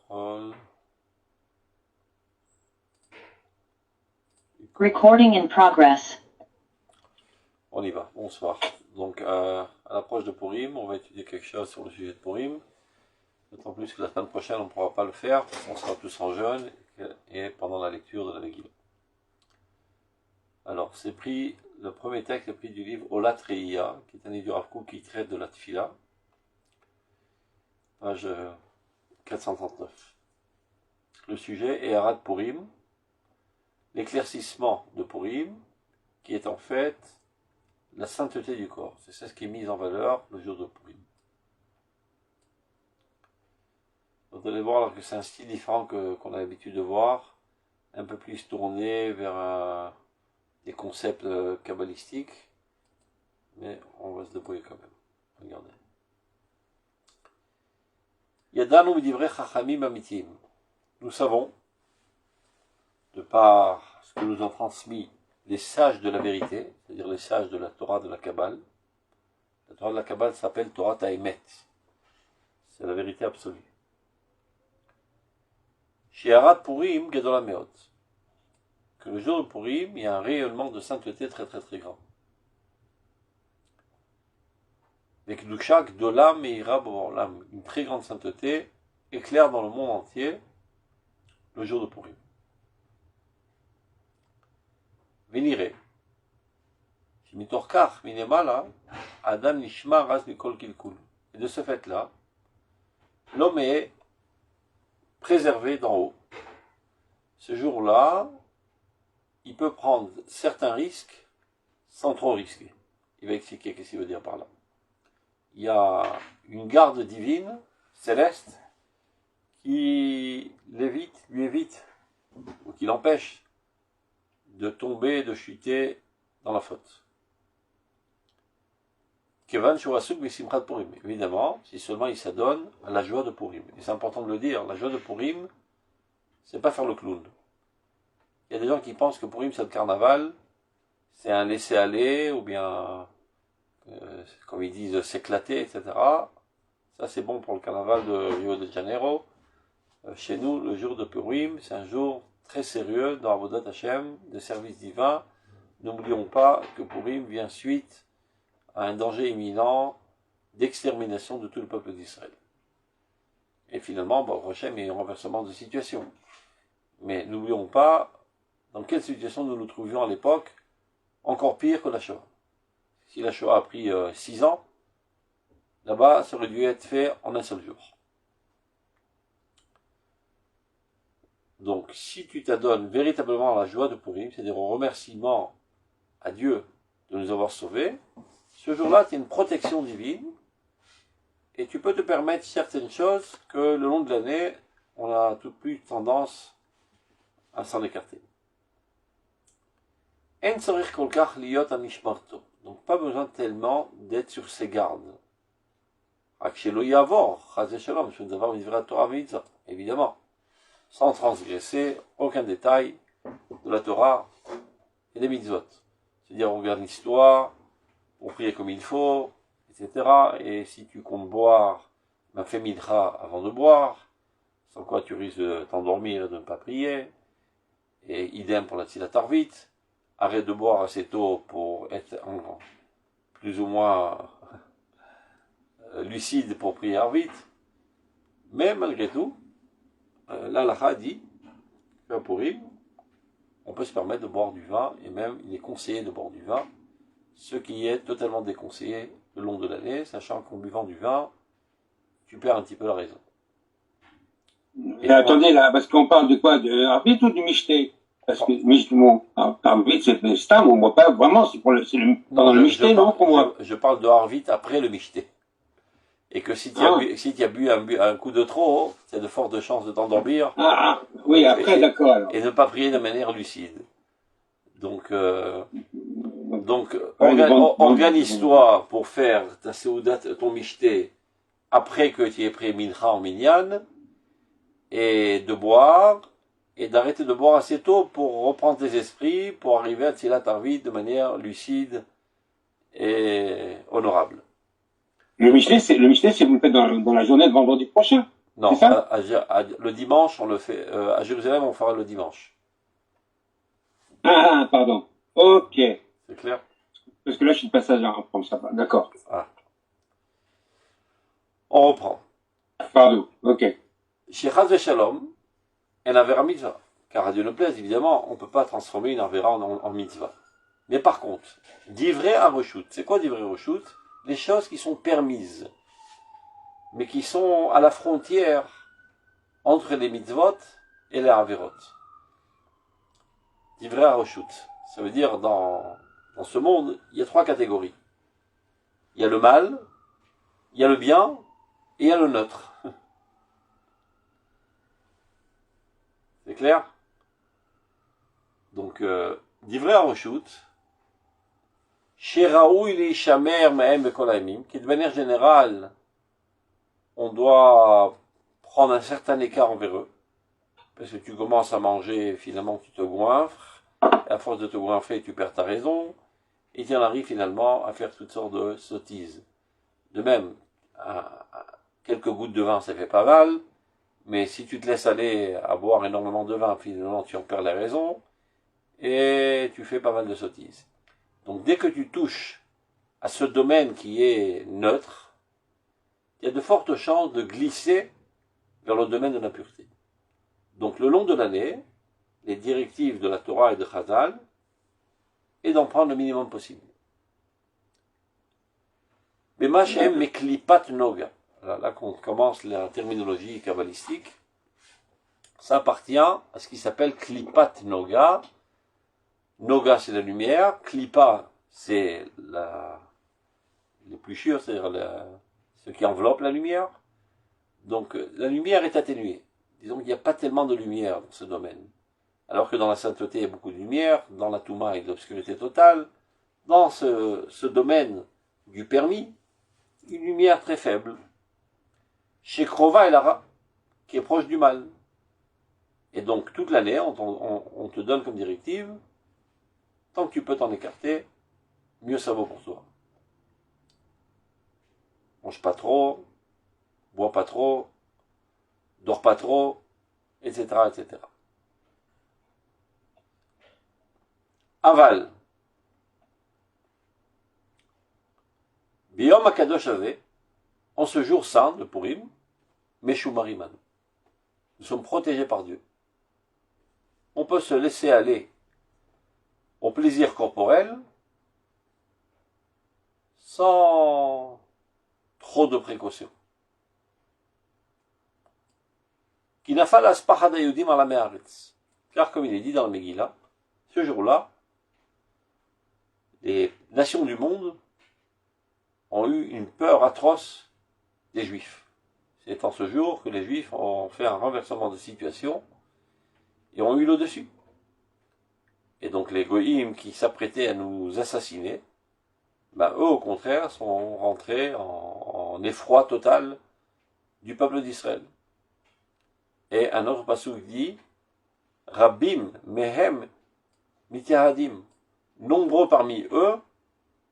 contrôle. Recording in progress. On y va, bonsoir. Donc à l'approche de Purim, on va étudier quelque chose sur le sujet de Purim. D'autant plus que la semaine prochaine, on ne pourra pas le faire, parce qu'on sera tous en jeûne et pendant la lecture de la Megillah. Alors, c'est pris, le premier texte est pris du livre Olat Reiya, qui est un livre du Rav Kook qui traite de la Tfila, page 439. Le sujet est Arad Purim, l'éclaircissement de Purim, qui est en fait la sainteté du corps. C'est ce qui est mis en valeur le jour de Purim. Vous allez voir que c'est un style différent qu'on a l'habitude de voir, un peu plus tourné vers des concepts kabbalistiques, mais on va se débrouiller quand même. Regardez. Yadanu midivrei chachamim amitim. Nous savons, de par ce que nous ont transmis les sages de la vérité, c'est-à-dire les sages de la Torah de la Kabbale. La Torah de la Kabbale s'appelle Torah Ta'emet. C'est la vérité absolue. Shi'arat Purim Gedola Meot. Que le jour de Purim, il y a un rayonnement de sainteté très très très grand. Avec Kedusha Gdola Meira B'Olam, une très grande sainteté éclaire dans le monde entier le jour de Purim. Véniré. Mitorkach Minemala, Adam Nishma Raz Mikol Kilkul. Et de ce fait-là, l'homme est préservé d'en haut. Ce jour-là, il peut prendre certains risques sans trop risquer. Il va expliquer ce qu'il veut dire par là. Il y a une garde divine, céleste, qui lui évite, ou qui l'empêche de tomber, de chuter dans la faute. Kevan Shurasuk Besimchat Purim. Évidemment, si seulement il s'adonne à la joie de Purim. Et c'est important de le dire, la joie de Purim, c'est pas faire le clown. Il y a des gens qui pensent que Purim c'est le carnaval, c'est un laisser-aller, ou bien, comme ils disent, s'éclater, etc. Ça c'est bon pour le carnaval de Rio de Janeiro. Chez nous, le jour de Purim, c'est un jour très sérieux dans Avodat Hashem, de service divin. N'oublions pas que Purim vient suite à un danger imminent d'extermination de tout le peuple d'Israël. Et finalement, Hashem est un renversement de situation. Mais n'oublions pas dans quelle situation nous nous trouvions à l'époque, encore pire que la Shoah. Si la Shoah a pris 6 ans, là-bas, ça aurait dû être fait en un seul jour. Donc, si tu t'adonnes véritablement à la joie de Purim, c'est-à-dire au remerciement à Dieu de nous avoir sauvés, ce jour-là, tu as une protection divine, et tu peux te permettre certaines choses que le long de l'année, on a tout plus tendance à s'en écarter. En tzarich kol kach liot amishmarto. Donc, pas besoin tellement d'être sur ses gardes. Rak shelo yavor, chas v'shalom, shel davar midvrei Torah v'mitzvot. Évidemment, sans transgresser aucun détail de la Torah et des mitzvot. C'est-à-dire, on regarde l'histoire, on prie comme il faut, etc. Et si tu comptes boire, fais mincha avant de boire, sans quoi tu risques de t'endormir et de ne pas prier. Et idem pour la tzilat arvit. Arrête de boire assez tôt pour être plus ou moins lucide pour prier arvit. Mais malgré tout, l'Halakha dit qu'à Purim, on peut se permettre de boire du vin, et même il est conseillé de boire du vin, ce qui est totalement déconseillé le long de l'année, sachant qu'en buvant du vin, tu perds un petit peu la raison. Et attendez là, parce qu'on parle de quoi? De Arvit ou du Mishté? Parce que Arvit c'est le stam, on ne voit pas vraiment, c'est pendant le Mishté, non, pour moi. Je parle de Arvit après le Mishté. Et que si tu as bu un coup de trop, c'est de fortes chances de t'endormir. Oui, après, d'accord. Alors. Et ne pas prier de manière lucide. Donc organise-toi pour faire ta Seudat, ton Mishté, après que tu aies pris Mincha en Minyan, et de boire, et d'arrêter de boire assez tôt pour reprendre tes esprits, pour arriver à Tzilat Arvit de manière lucide et honorable. Le Michelet, c'est vous le faites dans la journée de vendredi prochain. Non, C'est ça le dimanche, on le fait, à Jérusalem, on fera le dimanche. Ah, pardon. Ok. C'est clair? Parce que là, je suis de passage en France, ça va. D'accord. Ah. On reprend. Pardon. Ok. Chez Chaz Shalom, un avera mitzvah. Car à Dieu ne plaise, évidemment, on ne peut pas transformer une avera en mitzvah. Mais par contre, d'ivrei à reshut. C'est quoi d'ivrei reshut? Les choses qui sont permises, mais qui sont à la frontière entre les mitzvot et les averot. D'ivrei à reshut. Ça veut dire, dans ce monde, il y a 3 catégories. Il y a le mal, il y a le bien, et il y a le neutre. C'est clair? Donc, d'ivrei à reshut, chez Raoui les Shamer Mahem Bekolaimim, qui de manière générale, on doit prendre un certain écart envers eux, parce que tu commences à manger, finalement tu te goinfres, et à force de te goinfrer, tu perds ta raison, et tu en arrives finalement à faire toutes sortes de sottises. De même, quelques gouttes de vin, ça fait pas mal, mais si tu te laisses aller à boire énormément de vin, finalement tu en perds la raison, et tu fais pas mal de sottises. Donc dès que tu touches à ce domaine qui est neutre, il y a de fortes chances de glisser vers le domaine de la pureté. Donc le long de l'année, les directives de la Torah et de Chazal est d'en prendre le minimum possible. Mais Machem Meklipat Noga, là qu'on commence la terminologie kabbalistique, ça appartient à ce qui s'appelle Klipat Noga. Noga, c'est la lumière. Klipa, c'est l'épluchure, c'est-à-dire ce qui enveloppe la lumière. Donc, la lumière est atténuée. Disons qu'il n'y a pas tellement de lumière dans ce domaine. Alors que dans la sainteté, il y a beaucoup de lumière. Dans la Touma, il y a de l'obscurité totale. Dans ce domaine du permis, une lumière très faible. Chez Krova et Lara, qui est proche du mal. Et donc, toute l'année, on te donne comme directive, tant que tu peux t'en écarter, mieux ça vaut pour toi. Mange pas trop, bois pas trop, dors pas trop, etc., etc. Aval. Biyom Akadosh Ave, en ce jour saint de Purim, Meshu Mariman. Nous sommes protégés par Dieu. On peut se laisser aller au plaisir corporel sans trop de précautions. Car comme il est dit dans le Megillah, ce jour-là, les nations du monde ont eu une peur atroce des Juifs. C'est en ce jour que les Juifs ont fait un renversement de situation et ont eu le dessus. Et donc les Goïms qui s'apprêtaient à nous assassiner, eux au contraire sont rentrés en effroi total du peuple d'Israël. Et un autre passouk dit, Rabbim mehem mityahadim, nombreux parmi eux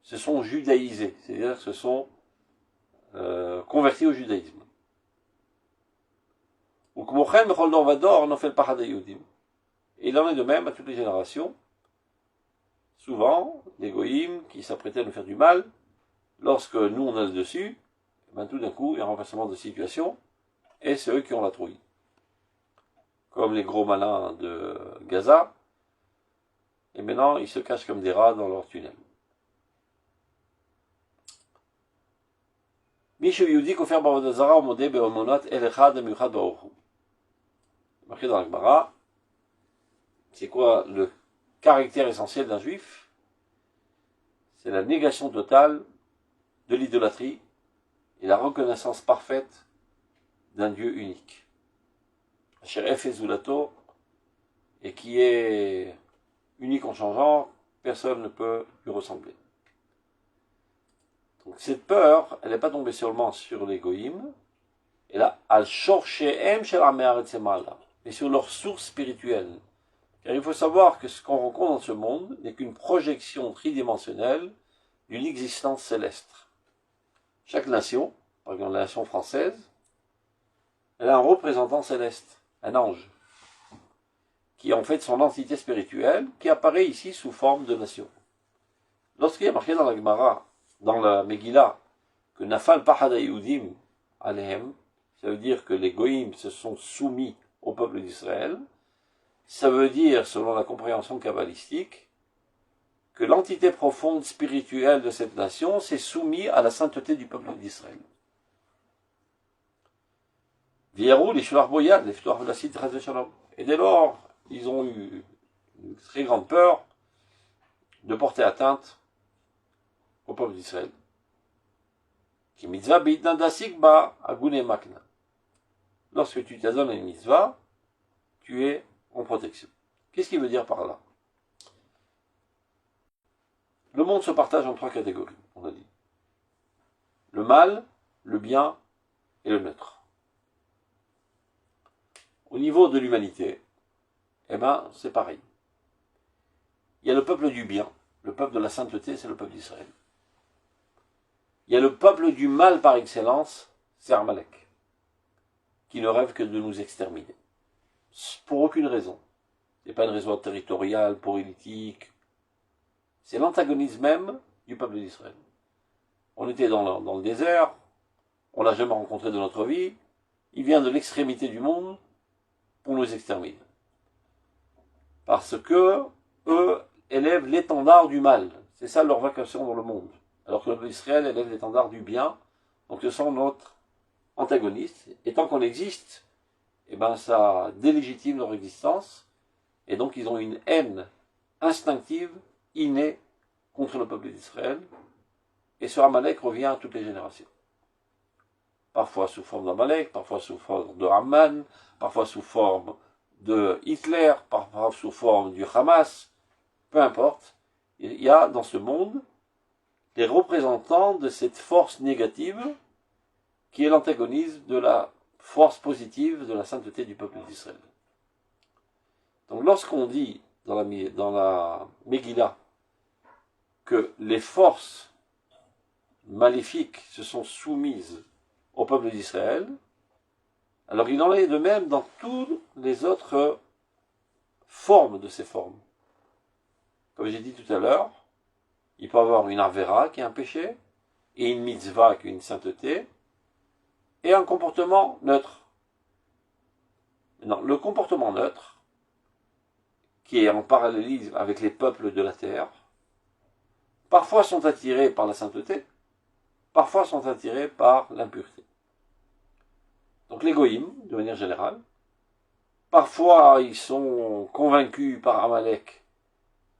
se sont judaïsés, c'est-à-dire se sont convertis au judaïsme. Et il en est de même à toutes les générations. Souvent, les goïms qui s'apprêtaient à nous faire du mal, lorsque nous on a le dessus, tout d'un coup, il y a un renversement de situation, et c'est eux qui ont la trouille. Comme les gros malins de Gaza, et maintenant ils se cachent comme des rats dans leur tunnel. Marqué dans la Gemara, c'est quoi le caractère essentiel d'un juif? C'est la négation totale de l'idolâtrie et la reconnaissance parfaite d'un Dieu unique. Et qui est unique en changeant, personne ne peut lui ressembler. Donc cette peur, elle n'est pas tombée seulement sur les goïms, et là, mais sur leur source spirituelle. Car il faut savoir que ce qu'on rencontre dans ce monde n'est qu'une projection tridimensionnelle d'une existence céleste. Chaque nation, par exemple la nation française, elle a un représentant céleste, un ange, qui est en fait son entité spirituelle, qui apparaît ici sous forme de nation. Lorsqu'il y a marqué dans la Gemara, dans la Megillah, que Nafal Pahada Yehudim Alehem, ça veut dire que les Goïms se sont soumis au peuple d'Israël, ça veut dire, selon la compréhension kabbalistique, que l'entité profonde spirituelle de cette nation s'est soumise à la sainteté du peuple d'Israël. Et dès lors, ils ont eu une très grande peur de porter atteinte au peuple d'Israël. Lorsque tu t'adonnes à une mitzvah, tu es en protection. Qu'est-ce qu'il veut dire par là? Le monde se partage en trois catégories, on a dit. Le mal, le bien et le neutre. Au niveau de l'humanité, eh ben, c'est pareil. Il y a le peuple du bien, le peuple de la sainteté, c'est le peuple d'Israël. Il y a le peuple du mal par excellence, c'est Amalek, qui ne rêve que de nous exterminer. Pour aucune raison. Ce n'est pas une raison territoriale, politique. C'est l'antagonisme même du peuple d'Israël. On était dans le désert, on l'a jamais rencontré de notre vie, il vient de l'extrémité du monde pour nous exterminer. Parce que eux élèvent l'étendard du mal. C'est ça leur vocation dans le monde. Alors que le peuple d'Israël élève l'étendard du bien. Donc ce sont notre antagonistes. Et tant qu'on existe, eh ben ça délégitime leur existence. Et donc ils ont une haine instinctive, innée, contre le peuple d'Israël. Et ce Amalek revient à toutes les générations. Parfois sous forme d'Amalek, parfois sous forme de Haman, parfois sous forme de Hitler, parfois sous forme du Hamas, peu importe. Il y a dans ce monde les représentants de cette force négative qui est l'antagonisme de la force positive de la sainteté du peuple d'Israël. Donc lorsqu'on dit dans la Megillah que les forces maléfiques se sont soumises au peuple d'Israël, alors il en est de même dans toutes les autres formes de ces formes. Comme j'ai dit tout à l'heure, il peut y avoir une avera qui est un péché, et une mitzvah qui est une sainteté, et un comportement neutre. Non, le comportement neutre, qui est en parallélisme avec les peuples de la terre, parfois sont attirés par la sainteté, parfois sont attirés par l'impureté. Donc les goïms, de manière générale, parfois ils sont convaincus par Amalek,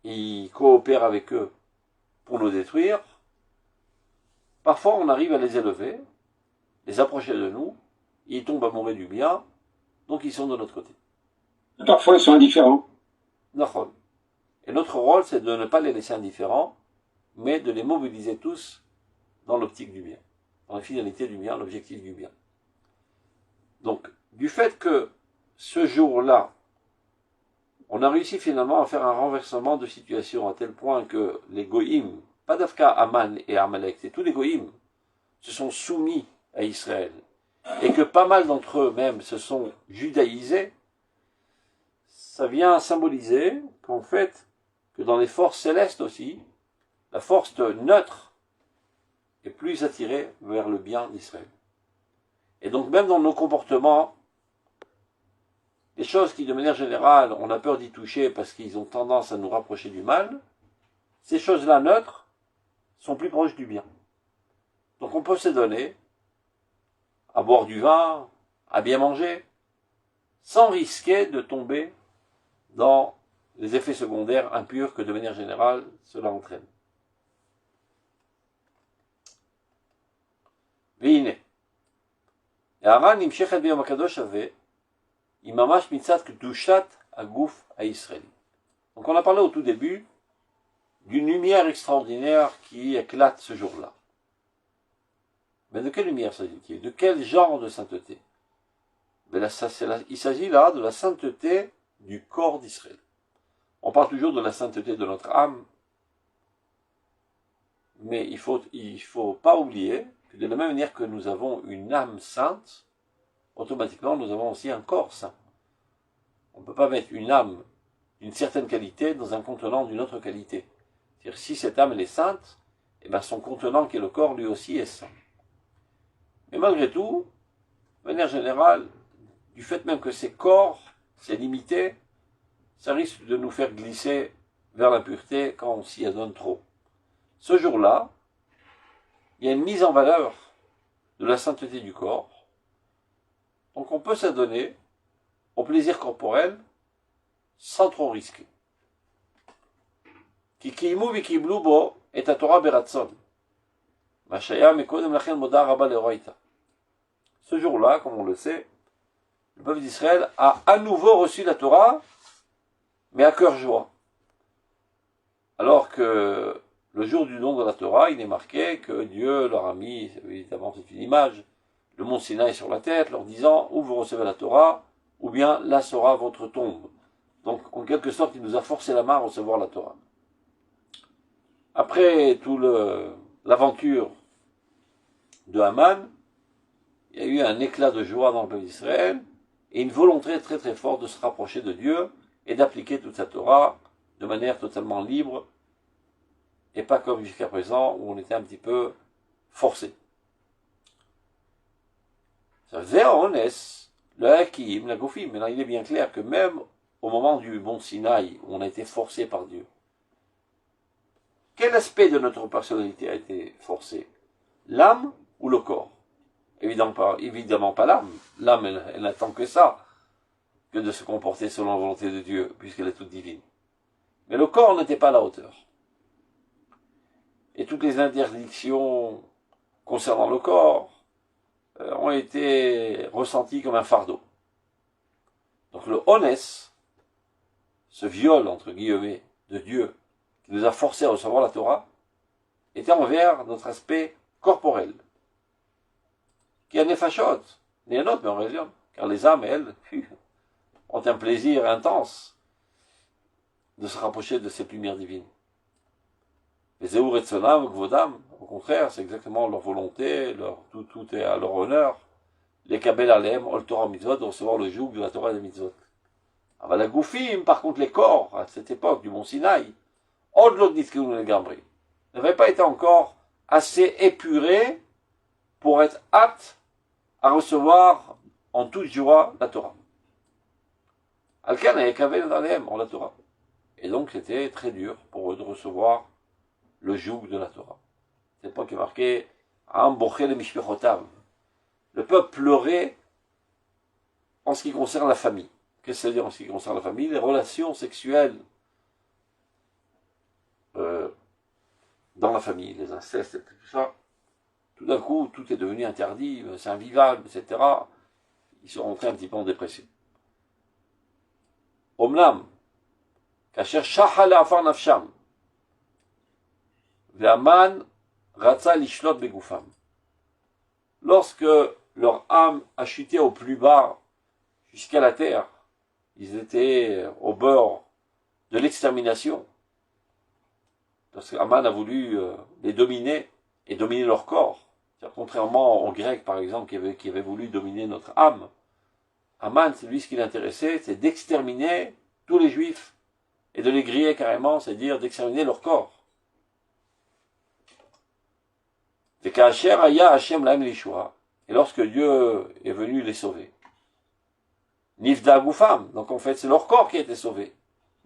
ils coopèrent avec eux pour nous détruire. Parfois on arrive à les élever, les approcher de nous, ils tombent amoureux du bien, donc ils sont de notre côté. Parfois ils sont indifférents. Et notre rôle, c'est de ne pas les laisser indifférents, mais de les mobiliser tous dans l'optique du bien, dans la finalité du bien, l'objectif du bien. Donc, du fait que ce jour-là, on a réussi finalement à faire un renversement de situation à tel point que les goïms, pas d'Afka, Aman et Amalek, c'est tous les goïms, se sont soumis à Israël, et que pas mal d'entre eux même se sont judaïsés, ça vient symboliser qu'en fait, que dans les forces célestes aussi, la force neutre est plus attirée vers le bien d'Israël. Et donc même dans nos comportements, les choses qui de manière générale, on a peur d'y toucher parce qu'ils ont tendance à nous rapprocher du mal, ces choses-là neutres sont plus proches du bien. Donc on peut se donner à boire du vin, à bien manger, sans risquer de tomber dans les effets secondaires impurs que de manière générale cela entraîne. והנה, הערה נמשכת ביום הקדוש הזה, היא ממש מצד קדושת הגוף הישראלי. Donc on a parlé au tout début d'une lumière extraordinaire qui éclate ce jour-là. Mais de quelle lumière s'agit-il? De quel genre de sainteté? Il s'agit là de la sainteté du corps d'Israël. On parle toujours de la sainteté de notre âme, mais il faut pas oublier que de la même manière que nous avons une âme sainte, automatiquement nous avons aussi un corps saint. On ne peut pas mettre une âme d'une certaine qualité dans un contenant d'une autre qualité. C'est-à-dire si cette âme elle est sainte, eh bien son contenant qui est le corps lui aussi est saint. Mais malgré tout, de manière générale, du fait même que ces corps, c'est limité, ça risque de nous faire glisser vers l'impureté quand on s'y adonne trop. Ce jour-là, il y a une mise en valeur de la sainteté du corps. Donc on peut s'adonner au plaisir corporel sans trop risquer. Kikimu vikiblu bo et Torah beratson. Mashaya mekodem lachen moda rabba leroita. Ce jour-là, comme on le sait, le peuple d'Israël a à nouveau reçu la Torah, mais à cœur joie. Alors que le jour du don de la Torah, il est marqué que Dieu leur a mis, évidemment c'est une image, le mont Sinaï sur la tête, leur disant, ou vous recevez la Torah, ou bien là sera votre tombe. Donc, en quelque sorte, il nous a forcé la main à recevoir la Torah. Après tout l'aventure de Haman, il y a eu un éclat de joie dans le peuple d'Israël, et une volonté très très forte de se rapprocher de Dieu, et d'appliquer toute sa Torah de manière totalement libre, et pas comme jusqu'à présent, où on était un petit peu forcé. Le Hakim, la Goufim, maintenant il est bien clair que même au moment du mont Sinaï, où on a été forcé par Dieu, quel aspect de notre personnalité a été forcé? L'âme ou le corps? Évidemment pas l'âme. L'âme, elle n'attend que ça, que de se comporter selon la volonté de Dieu, puisqu'elle est toute divine. Mais le corps n'était pas à la hauteur. Et toutes les interdictions concernant le corps ont été ressenties comme un fardeau. Donc le honès, ce viol, entre guillemets, de Dieu, qui nous a forcés à recevoir la Torah, était envers notre aspect corporel, qui a nefashot, n'est un autre, mais en raison, car les âmes, elles, ont un plaisir intense de se rapprocher de cette lumière divine. Les Zéour et Tsonam, Gvodam, au contraire, c'est exactement leur volonté, tout est à leur honneur. Les Kabel Alem, Ol Torah Mitzvot, de recevoir le joug de la Torah et des Mitzvot. Ah, la Goufim, par contre, les corps, à cette époque du mont Sinaï, Od Nitzkeun Gambri, n'avaient pas été encore assez épurés pour être aptes à recevoir en toute joie la Torah. Alkan et Kabel Alem, en la Torah. Et donc, c'était très dur pour eux de recevoir le joug de la Torah. C'est pas qui est marqué le peuple pleurait en ce qui concerne la famille. Qu'est-ce que ça veut dire en ce qui concerne la famille? Les relations sexuelles dans la famille, les incestes et tout ça. Tout d'un coup, tout est devenu interdit, c'est invivable, etc. Ils sont rentrés un petit peu en dépression. Omlam, kacher shachal afar nafsham. Ve'aman ratza lishlot begoufam. Lorsque leur âme a chuté au plus bas jusqu'à la terre, ils étaient au bord de l'extermination. Parce qu'Aman a voulu les dominer et dominer leur corps. Contrairement aux Grecs, par exemple, qui avaient voulu dominer notre âme, Aman, lui, ce qui l'intéressait, c'est d'exterminer tous les Juifs et de les griller carrément, c'est-à-dire d'exterminer leur corps. Et lorsque Dieu est venu les sauver, Nifda Goufam, donc en fait c'est leur corps qui a été sauvé,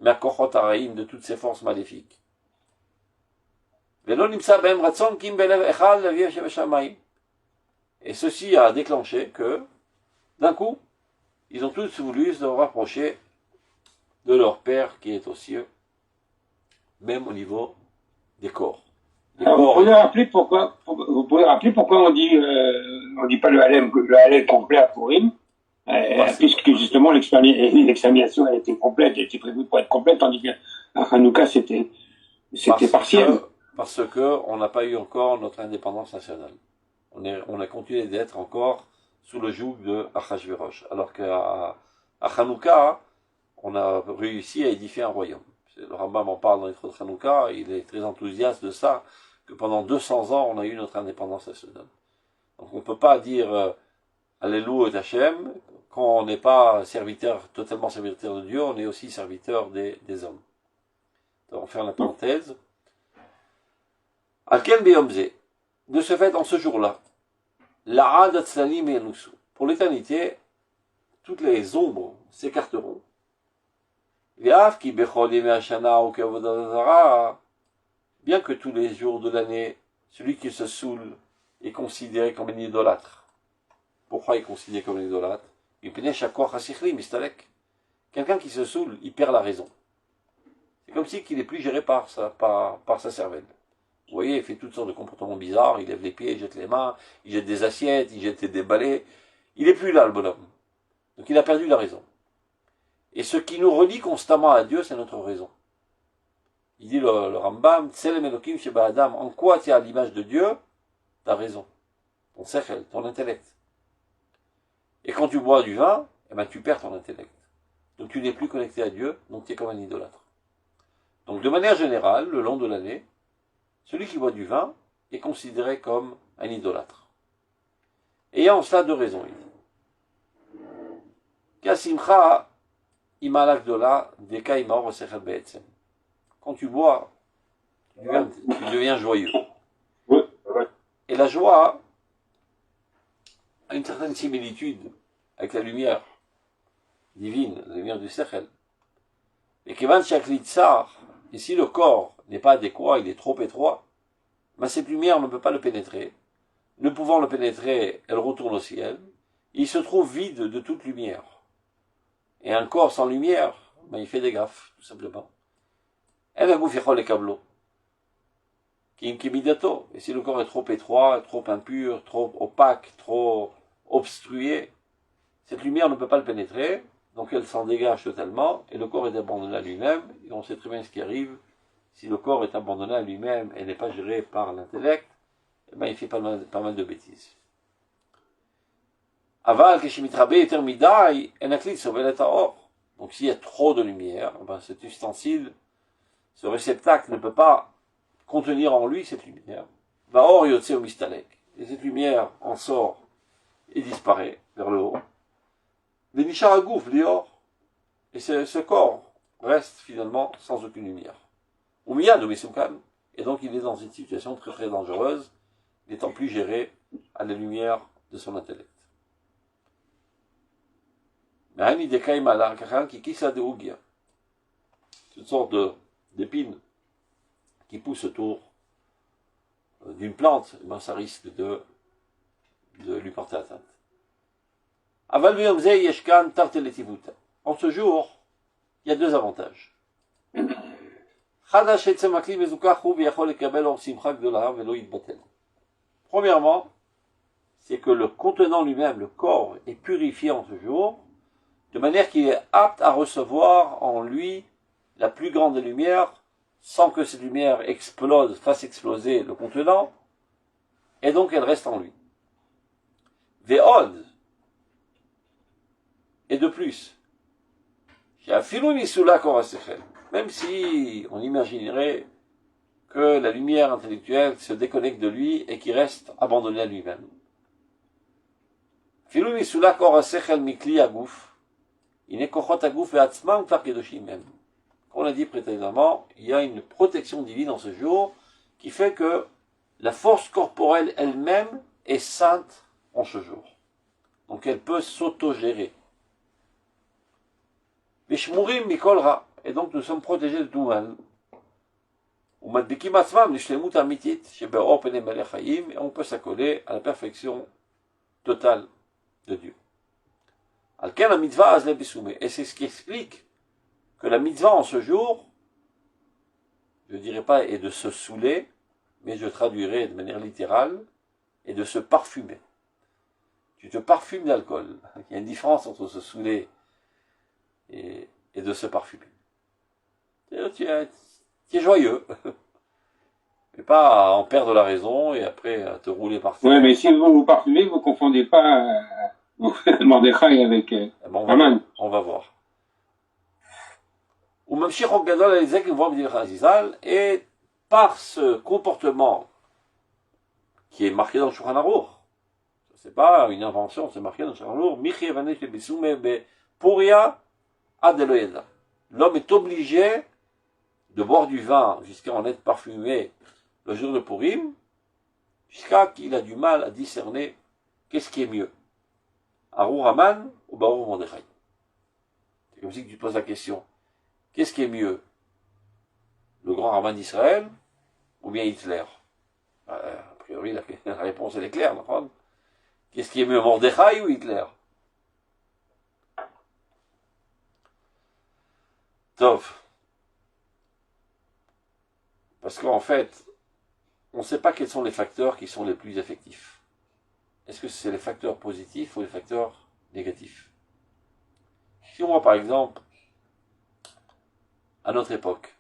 Merkochot Araïm, de toutes ces forces maléfiques. Et ceci a déclenché que, d'un coup, ils ont tous voulu se rapprocher de leur Père qui est aux cieux, même au niveau des corps. Alors, vous pouvez rappeler pourquoi on dit pas le Hallel complet à Purim, puisque justement l'examination a été complète, elle était prévue pour être complète, tandis qu'à Hanouka c'était partiel. Parce que on n'a pas eu encore notre indépendance nationale. On a continué d'être encore sous le joug de Achashverosh. Alors qu'à Hanouka, on a réussi à édifier un royaume. Le Rambam en parle dans les Trot Hanouka, il est très enthousiaste de ça, que pendant 200 ans, on a eu notre indépendance nationale. Donc on ne peut pas dire Alléluia Hachem, quand on n'est pas serviteur, totalement serviteur de Dieu, on est aussi serviteur des hommes. Donc, on va faire la parenthèse. Alken beyomze. De ce fait, en ce jour-là, l'a'ad atzlanim et nusu. Pour l'éternité, toutes les ombres s'écarteront. Bien que tous les jours de l'année, celui qui se saoule est considéré comme un idolâtre. Pourquoi il est considéré comme un idolâtre? Quelqu'un qui se saoule, il perd la raison. C'est comme si qu'il n'est plus géré par sa cervelle. Vous voyez, il fait toutes sortes de comportements bizarres, il lève les pieds, il jette les mains, il jette des assiettes, il jette des balais. Il n'est plus là, le bonhomme. Donc il a perdu la raison. Et ce qui nous relie constamment à Dieu, c'est notre raison. Il dit le Rambam, Tselem Elokim Sheba Adam, en quoi tu as l'image de Dieu? Ta raison, ton sechel, ton intellect. Et quand tu bois du vin, eh ben, tu perds ton intellect. Donc tu n'es plus connecté à Dieu, donc tu es comme un idolâtre. Donc de manière générale, le long de l'année, celui qui boit du vin est considéré comme un idolâtre. Ayant cela deux raisons, il dit. Kasimcha imalak dola deka imor osechel be'etzem. Quand tu bois, tu deviens joyeux. Et la joie a une certaine similitude avec la lumière divine, la lumière du Sechel. Et Kevan Shaklitsar, et si le corps n'est pas adéquat, il est trop étroit, mais cette lumière ne peut pas le pénétrer. Ne pouvant le pénétrer, elle retourne au ciel. Il se trouve vide de toute lumière. Et un corps sans lumière, ben, il fait des gaffes, tout simplement. Elle a gouffé les câbleaux. Et si le corps est trop étroit, trop impur, trop opaque, trop obstrué, cette lumière ne peut pas le pénétrer, donc elle s'en dégage totalement, et le corps est abandonné à lui-même, et on sait très bien ce qui arrive. Si le corps est abandonné à lui-même et n'est pas géré par l'intellect, eh ben, il fait pas mal de bêtises. Aval, Keshimitrabe, Etermidai, Enaklit, Sovelet Or. Donc s'il y a trop de lumière, ben, cet ustensile, ce réceptacle ne peut pas contenir en lui cette lumière. Va or yotse au mistalek. Et cette lumière en sort et disparaît vers le haut. Venishar agouf, lior. Et ce corps reste finalement sans aucune lumière. Oumiya de Mesoukan. Et donc il est dans une situation très très dangereuse, n'étant plus géré à la lumière de son intellect. Mais toutes sortes d'épines qui poussent autour d'une plante, ben ça risque de lui porter atteinte. En ce jour, il y a deux avantages. Premièrement, c'est que le contenant lui-même, le corps, est purifié en ce jour, de manière qu'il est apte à recevoir en lui la plus grande lumière, sans que cette lumière explose, fasse exploser le contenant, et donc elle reste en lui. Ve'od, et de plus, même si on imaginerait que la lumière intellectuelle se déconnecte de lui et qu'il reste abandonné à lui-même. Comme on l'a dit précédemment, il y a une protection divine en ce jour qui fait que la force corporelle elle-même est sainte en ce jour. Donc elle peut s'autogérer. Et donc nous sommes protégés de tout mal. Et on peut s'accoler à la perfection totale de Dieu. Et c'est ce qui explique que la mitzvah en ce jour, je ne dirais pas est de se saouler, mais je traduirais de manière littérale, est de se parfumer. Tu te parfumes d'alcool. Il y a une différence entre se saouler et de se parfumer. Tu es joyeux. Mais pas à en perdre la raison et après à te rouler par terre. Oui, mais si vous vous parfumez, vous ne confondez pas Mordechai avec Haman. On va voir. Et par ce comportement qui est marqué dans le Shulchan Aruch, c'est pas une invention, c'est marqué dans Charlour, Michi Vanesh Bisume Be Puria Adeloyeda. L'homme est obligé de boire du vin jusqu'à en être parfumé le jour de Purim, jusqu'à qu'il a du mal à discerner qu'est-ce qui est mieux. Arur Haman ou Barur Mordechai. C'est comme si tu te poses la question, qu'est-ce qui est mieux? Le grand rabbin d'Israël ou bien Hitler? A priori, la réponse elle est claire, d'accord? Qu'est-ce qui est mieux, Mordechai ou Hitler? Tov. Parce qu'en fait, on ne sait pas quels sont les facteurs qui sont les plus effectifs. Est-ce que c'est les facteurs positifs ou les facteurs négatifs? Si on voit par exemple, à notre époque,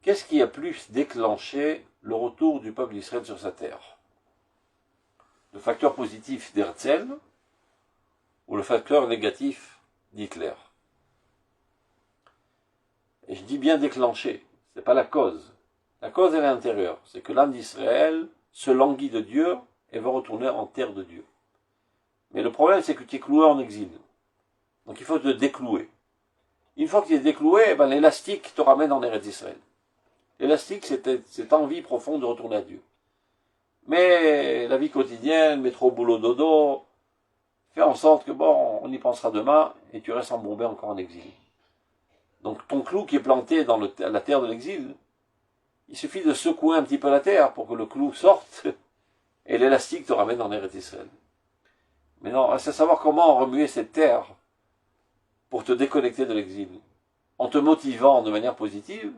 qu'est-ce qui a plus déclenché le retour du peuple d'Israël sur sa terre? Le facteur positif d'Herzl ou le facteur négatif d'Hitler? Et je dis bien déclenché, c'est pas la cause. La cause elle est intérieure, c'est que l'âme d'Israël se languit de Dieu et va retourner en terre de Dieu. Mais le problème c'est que tu es cloué en exil. Donc il faut te déclouer. Une fois que tu es décloué, ben, l'élastique te ramène en Eretz Israël. L'élastique, c'est cette envie profonde de retourner à Dieu. Mais la vie quotidienne, métro, boulot, dodo, fait en sorte que bon, on y pensera demain, et tu restes embourbé encore en exil. Donc ton clou qui est planté dans la terre de l'exil, il suffit de secouer un petit peu la terre pour que le clou sorte, et l'élastique te ramène en Eretz Israël. Mais non, c'est savoir comment remuer cette terre pour te déconnecter de l'exil, en te motivant de manière positive,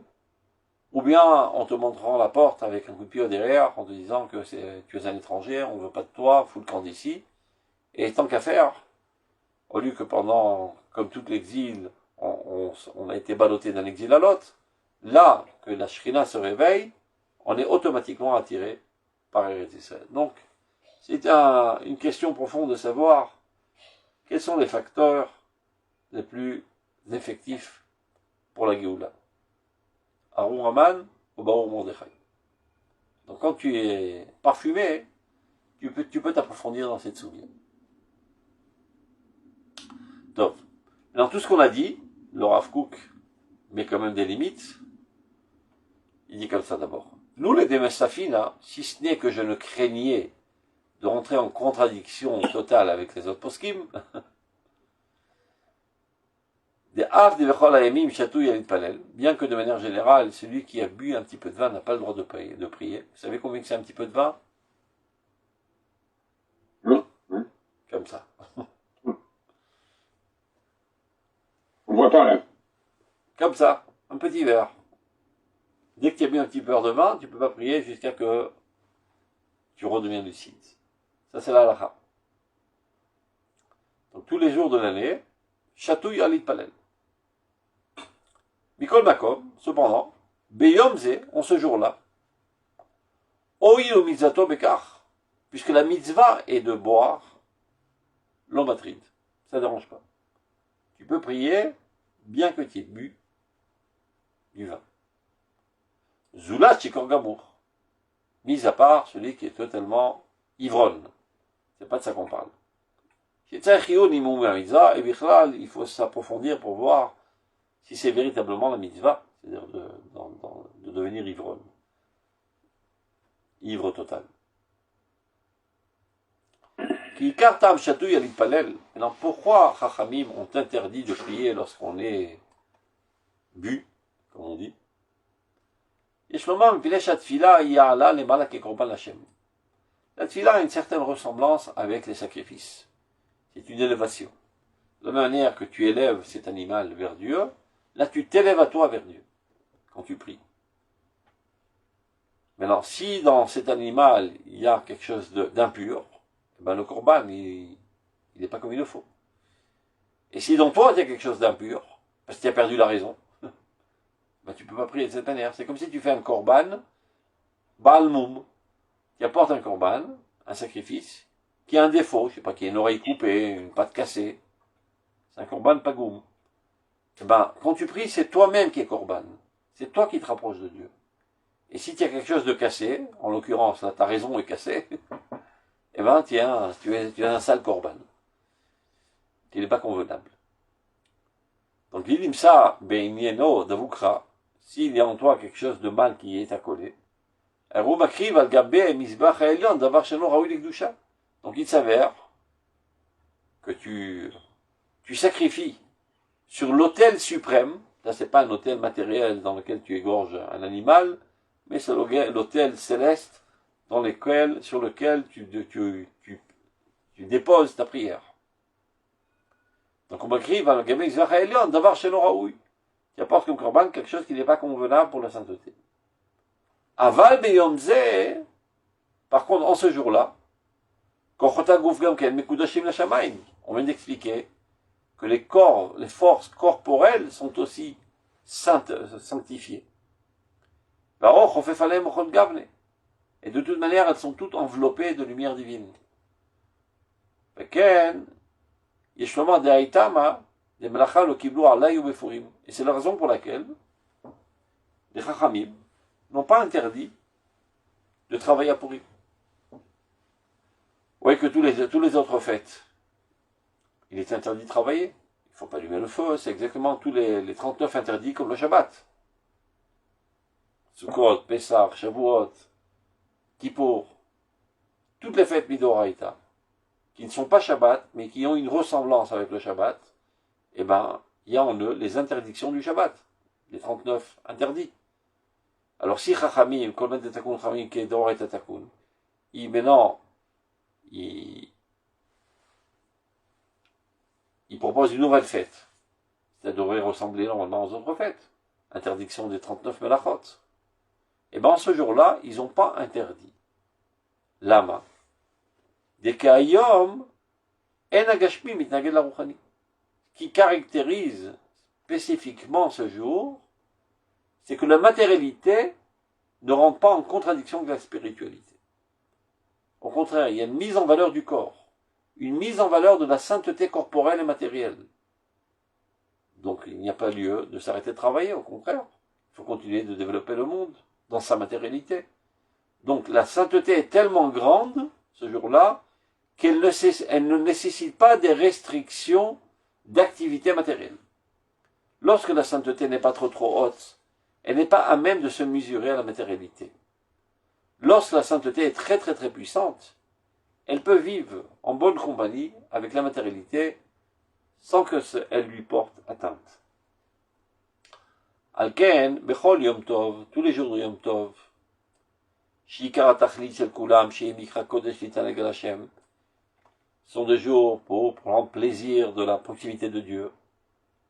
ou bien en te montrant la porte avec un coup de pied derrière, en te disant que tu es un étranger, on ne veut pas de toi, fous le camp d'ici. Et tant qu'à faire, au lieu que pendant, comme tout l'exil, on a été ballotté d'un exil à l'autre, là que la Shrina se réveille, on est automatiquement attiré par Eretz Israël. Donc, c'est une question profonde de savoir quels sont les facteurs les plus effectifs pour la Géoula. Arur Haman ou Barur Mordechai. Donc quand tu es parfumé, tu peux t'approfondir dans cette souvienne. Donc, dans tout ce qu'on a dit, le Rav Kook met quand même des limites. Il dit comme ça d'abord. Nous les Demesafina, si ce n'est que je ne craignais de rentrer en contradiction totale avec les autres poskim, bien que de manière générale, celui qui a bu un petit peu de vin n'a pas le droit de prier. Vous savez combien que c'est un petit peu de vin? Comme ça. On voit pas là. Comme ça, un petit verre. Dès que tu as bu un petit peu de vin, tu ne peux pas prier jusqu'à que tu redeviennes lucide. Ça c'est la halakha. Donc tous les jours de l'année, chatouille alit palel. Mikol Makom, cependant, Beyomze, en ce jour-là, Oïl mizato bekar, puisque la mitzvah est de boire l'ombatrid. Ça ne dérange pas. Tu peux prier, bien que tu aies bu du vin. Zula chikor gamour, mis à part celui qui est totalement ivronne. C'est pas de ça qu'on parle. Et il faut s'approfondir pour voir si c'est véritablement la mitzvah, c'est-à-dire de devenir ivronne. Ivre total. Maintenant, pourquoi Chachamim ont interdit de prier lorsqu'on est bu, comme on dit? La tfila a une certaine ressemblance avec les sacrifices. C'est une élévation. De la manière que tu élèves cet animal vers Dieu, là tu t'élèves à toi vers Dieu, quand tu pries. Maintenant, si dans cet animal, il y a quelque chose d'impur, ben le korban, il n'est pas comme il le faut. Et si dans toi, il y a quelque chose d'impur, parce que tu as perdu la raison, ben tu ne peux pas prier de cette manière. C'est comme si tu fais un korban, balmoum, qui apporte un korban, un sacrifice, qui a un défaut, je sais pas, qui a une oreille coupée, une patte cassée. C'est un korban pagoum. Eh ben, quand tu pries, c'est toi-même qui es korban. C'est toi qui te rapproches de Dieu. Et si tu as quelque chose de cassé, en l'occurrence, là, ta raison est cassée, eh ben, tu es un sale korban. Tu n'es pas convenable. Donc, il dit ça, ben, nieno, davukra, s'il y a en toi quelque chose de mal qui est accolé, donc il s'avère que tu sacrifies sur l'autel suprême, là c'est pas un autel matériel dans lequel tu égorges un animal, mais c'est l'autel céleste sur lequel tu déposes ta prière. Donc on m'écrit, tu apportes comme korban quelque chose qui n'est pas convenable pour la sainteté. Aval beyom zeh, par contre, en ce jour-là, on vient d'expliquer que les forces corporelles sont aussi sanctifiées. Et de toute manière, elles sont toutes enveloppées de lumière divine. Et c'est la raison pour laquelle les Chachamim n'ont pas interdit de travailler à Purim. Oui, que tous les autres fêtes, il est interdit de travailler. Il ne faut pas allumer le feu, c'est exactement tous les 39 interdits comme le Shabbat. Sukkot, Pessah, Shavuot, Kippour, toutes les fêtes Midoraïta, qui ne sont pas Shabbat, mais qui ont une ressemblance avec le Shabbat, eh ben, il y a en eux les interdictions du Shabbat, les 39 interdits. Alors si Chachamim, Kol Ben Takun Chachamim, Kedor et Takun, maintenant, il propose une nouvelle fête. Ça devrait ressembler normalement aux autres fêtes. Interdiction des 39 melachot. Et bien, ce jour-là, ils n'ont pas interdit. Lama. Des kayom, en agashmi mitnaged la ruchani. Qui caractérise spécifiquement ce jour, c'est que la matérialité ne rentre pas en contradiction avec la spiritualité. Au contraire, il y a une mise en valeur du corps, une mise en valeur de la sainteté corporelle et matérielle. Donc il n'y a pas lieu de s'arrêter de travailler, au contraire. Il faut continuer de développer le monde dans sa matérialité. Donc la sainteté est tellement grande, ce jour-là, qu'elle ne nécessite pas des restrictions d'activité matérielle. Lorsque la sainteté n'est pas trop haute, elle n'est pas à même de se mesurer à la matérialité. Lorsque la sainteté est très puissante, elle peut vivre en bonne compagnie avec la matérialité sans qu'elle lui porte atteinte. Alken, Bechol Yom Tov, tous les jours de Yom Tov, Shikar Atachlit Shel Kulam, Shei Mikra Kodesh Litan Egel Hashem, sont des jours pour prendre plaisir de la proximité de Dieu.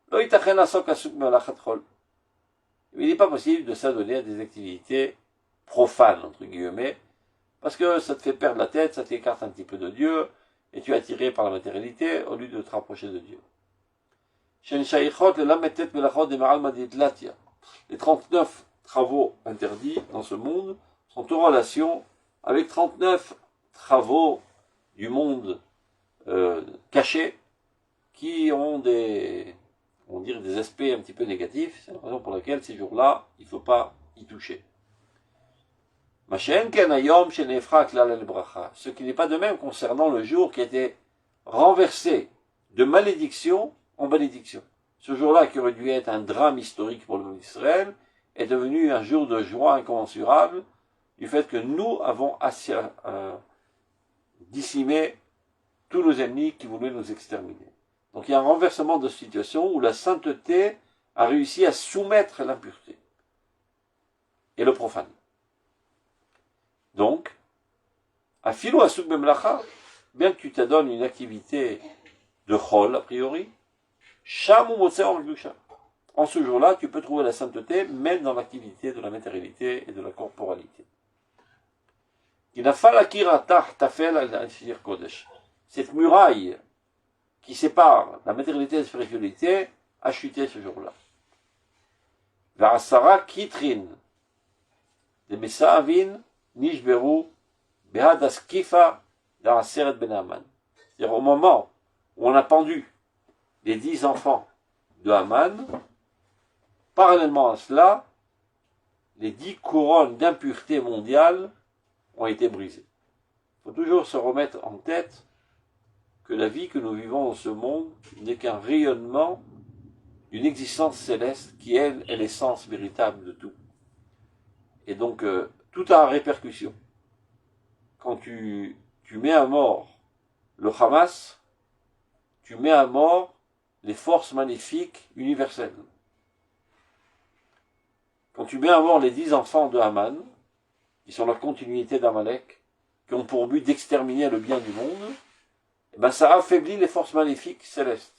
Lo Yitachen Asok Asuk Melachat Chol. Il n'est pas possible de s'adonner à des activités profanes, entre guillemets, parce que ça te fait perdre la tête, ça t'écarte un petit peu de Dieu, et tu es attiré par la matérialité au lieu de te rapprocher de Dieu. Les 39 travaux interdits dans ce monde sont en relation avec 39 travaux du monde cachés qui ont des aspects un petit peu négatifs. C'est la raison pour laquelle ces jours-là, il ne faut pas y toucher. Ce qui n'est pas de même concernant le jour qui a été renversé de malédiction en bénédiction. Ce jour-là, qui aurait dû être un drame historique pour le peuple d'Israël, est devenu un jour de joie incommensurable du fait que nous avons décimé tous nos ennemis qui voulaient nous exterminer. Donc il y a un renversement de situation où la sainteté a réussi à soumettre l'impureté et le profane. Donc, à philo asuk bemlacha, bien que tu t'adonnes une activité de chol, a priori, sham ou motse or gdusha. En ce jour-là, tu peux trouver la sainteté, même dans l'activité de la matérialité et de la corporalité. Cette muraille qui sépare la matérialité et la spiritualité a chuté ce jour-là. V'asara kitrin de Mesaavin Nishberu Behad Askifa d'Aseret Ben Haman. C'est-à-dire au moment où on a pendu les 10 enfants de Haman, parallèlement à cela, les 10 couronnes d'impureté mondiale ont été brisées. Il faut toujours se remettre en tête que la vie que nous vivons dans ce monde n'est qu'un rayonnement d'une existence céleste qui, elle, est l'essence véritable de tout. Et donc, tout a répercussion. Quand tu mets à mort le Hamas, tu mets à mort les forces maléfiques universelles. Quand tu mets à mort les 10 enfants de Haman, qui sont la continuité d'Amalek, qui ont pour but d'exterminer le bien du monde, eh ben ça affaiblit les forces maléfiques célestes.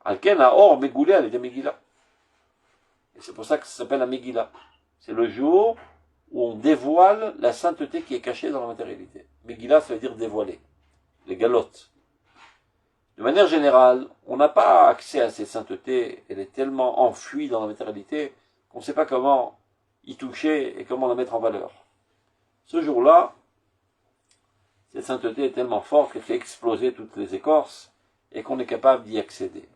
Alken a or Megoulé à des Megillah. Et c'est pour ça que ça s'appelle la Megillah. C'est le jour où on dévoile la sainteté qui est cachée dans la matérialité. Megillah, ça veut dire dévoiler. Les galottes. De manière générale, on n'a pas accès à cette sainteté, elle est tellement enfuie dans la matérialité qu'on ne sait pas comment y toucher et comment la mettre en valeur. Ce jour-là, cette sainteté est tellement forte qu'elle fait exploser toutes les écorces et qu'on est capable d'y accéder.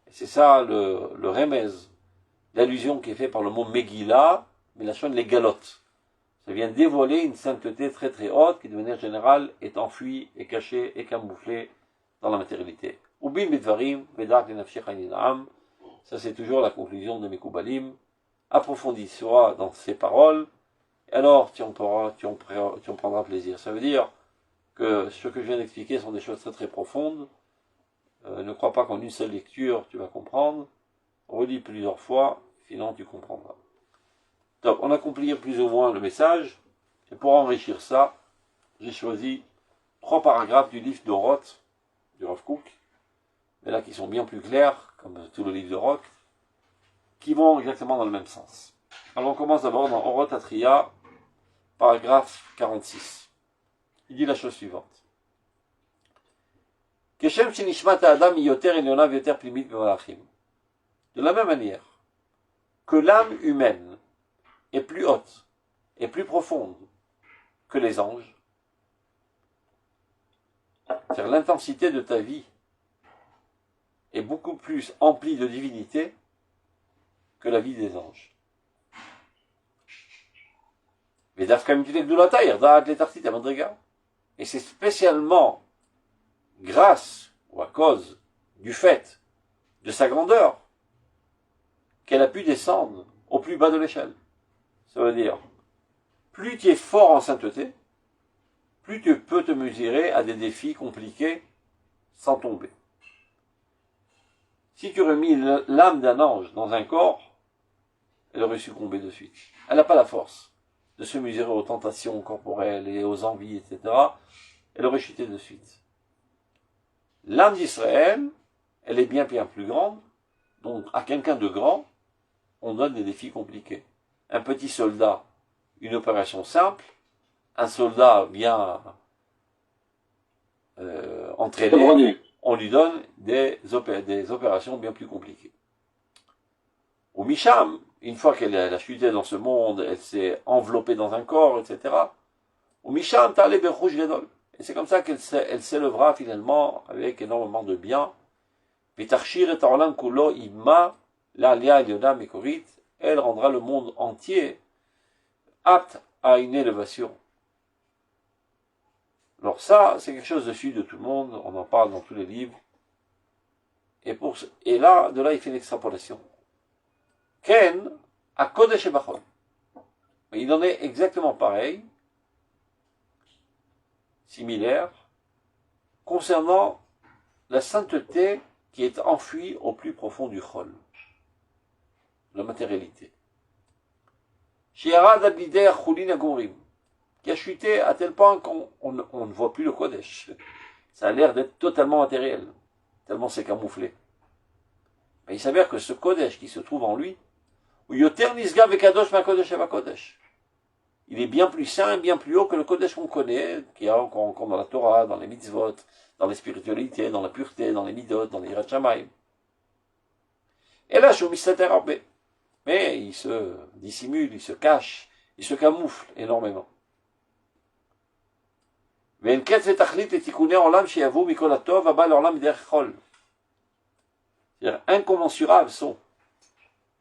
Et c'est ça le remez, l'allusion qui est faite par le mot Megillah, mais la chaîne les galottes. Ça vient dévoiler une sainteté très très haute qui de manière générale est enfuie et cachée et camouflée dans la matérialité. Ubin bedvarim, vedak lenafshech haninam. Ça c'est toujours la conclusion de Mekoubalim. Approfondis-toi dans ces paroles, et alors tu en prendras plaisir. Ça veut dire que ce que je viens d'expliquer sont des choses très très profondes. Ne crois pas qu'en une seule lecture tu vas comprendre. Relis plusieurs fois, sinon tu comprendras. Donc, on a compris plus ou moins le message. Et pour enrichir ça, j'ai choisi 3 paragraphes du livre d'Oroth, du Rav Kook, mais là qui sont bien plus clairs, comme tout le livre d'Oroth, qui vont exactement dans le même sens. Alors on commence d'abord dans Oroth Atria, paragraphe 46. Il dit la chose suivante. Keshem shenishmat ha'adam yoter eliona v'yoter plimit b'malachim. De la même manière que l'âme humaine est plus haute et plus profonde que les anges, c'est-à-dire l'intensité de ta vie est beaucoup plus emplie de divinité que la vie des anges. Et c'est spécialement grâce ou à cause du fait de sa grandeur qu'elle a pu descendre au plus bas de l'échelle. Ça veut dire, plus tu es fort en sainteté, plus tu peux te mesurer à des défis compliqués sans tomber. Si tu aurais mis l'âme d'un ange dans un corps, elle aurait succombé de suite. Elle n'a pas la force de se mesurer aux tentations corporelles et aux envies, etc. Elle aurait chuté de suite. L'âme d'Israël, elle est bien plus grande, donc à quelqu'un de grand, on donne des défis compliqués. Un petit soldat, une opération simple, un soldat bien entraîné, on lui donne des opérations bien plus compliquées. Au Misham, une fois qu'elle a chuté dans ce monde, elle s'est enveloppée dans un corps, etc. Au Misham, Talé Berrouj Gadol. Et c'est comme ça qu'elle s'élèvera finalement avec énormément de bien. Vitarchir et Orlam Kulo Imma, l'Alia Eliona Mekorit, elle rendra le monde entier apte à une élévation. Alors ça, c'est quelque chose de suivi de tout le monde, on en parle dans tous les livres. Et là, de là, il fait une extrapolation. Ken, à Kodesh et Bachon. Il en est exactement pareil, similaire, concernant la sainteté qui est enfuie au plus profond du Chol, la matérialité. Shiarad Adlider Choulin Agorim, qui a chuté à tel point qu'on ne voit plus le Kodesh. Ça a l'air d'être totalement matériel, tellement c'est camouflé. Mais il s'avère que ce Kodesh qui se trouve en lui, Yoter Nisga Vekadosh Ma Kodesh Eva Kodesh, il est bien plus saint, bien plus haut que le Kodesh qu'on connaît, qu'on dans la Torah, dans les mitzvot, dans les spiritualités, dans la pureté, dans les midot, dans les Yirat Shamayim. Et là, Shumistater Arbe. Mais il se dissimule, il se cache, il se camoufle énormément. C'est-à-dire, incommensurables sont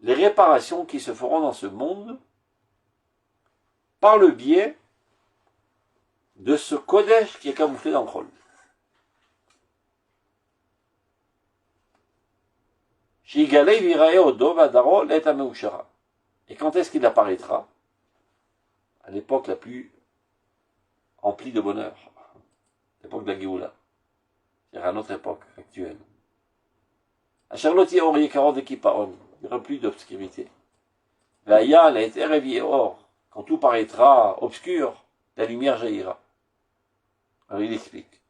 les réparations qui se feront dans ce monde par le biais de ce Kodesh qui est camouflé dans le Chol. Shigalei virae odo vadaro l'eta meushara. Et quand est-ce qu'il apparaîtra? À l'époque la plus emplie de bonheur. L'époque de la Géoula. C'est-à-dire à notre époque actuelle. À Charlotte, il y aura plus d'obscurité. La Yal a été réveillée or. Quand tout paraîtra obscur, la lumière jaillira. Alors il explique.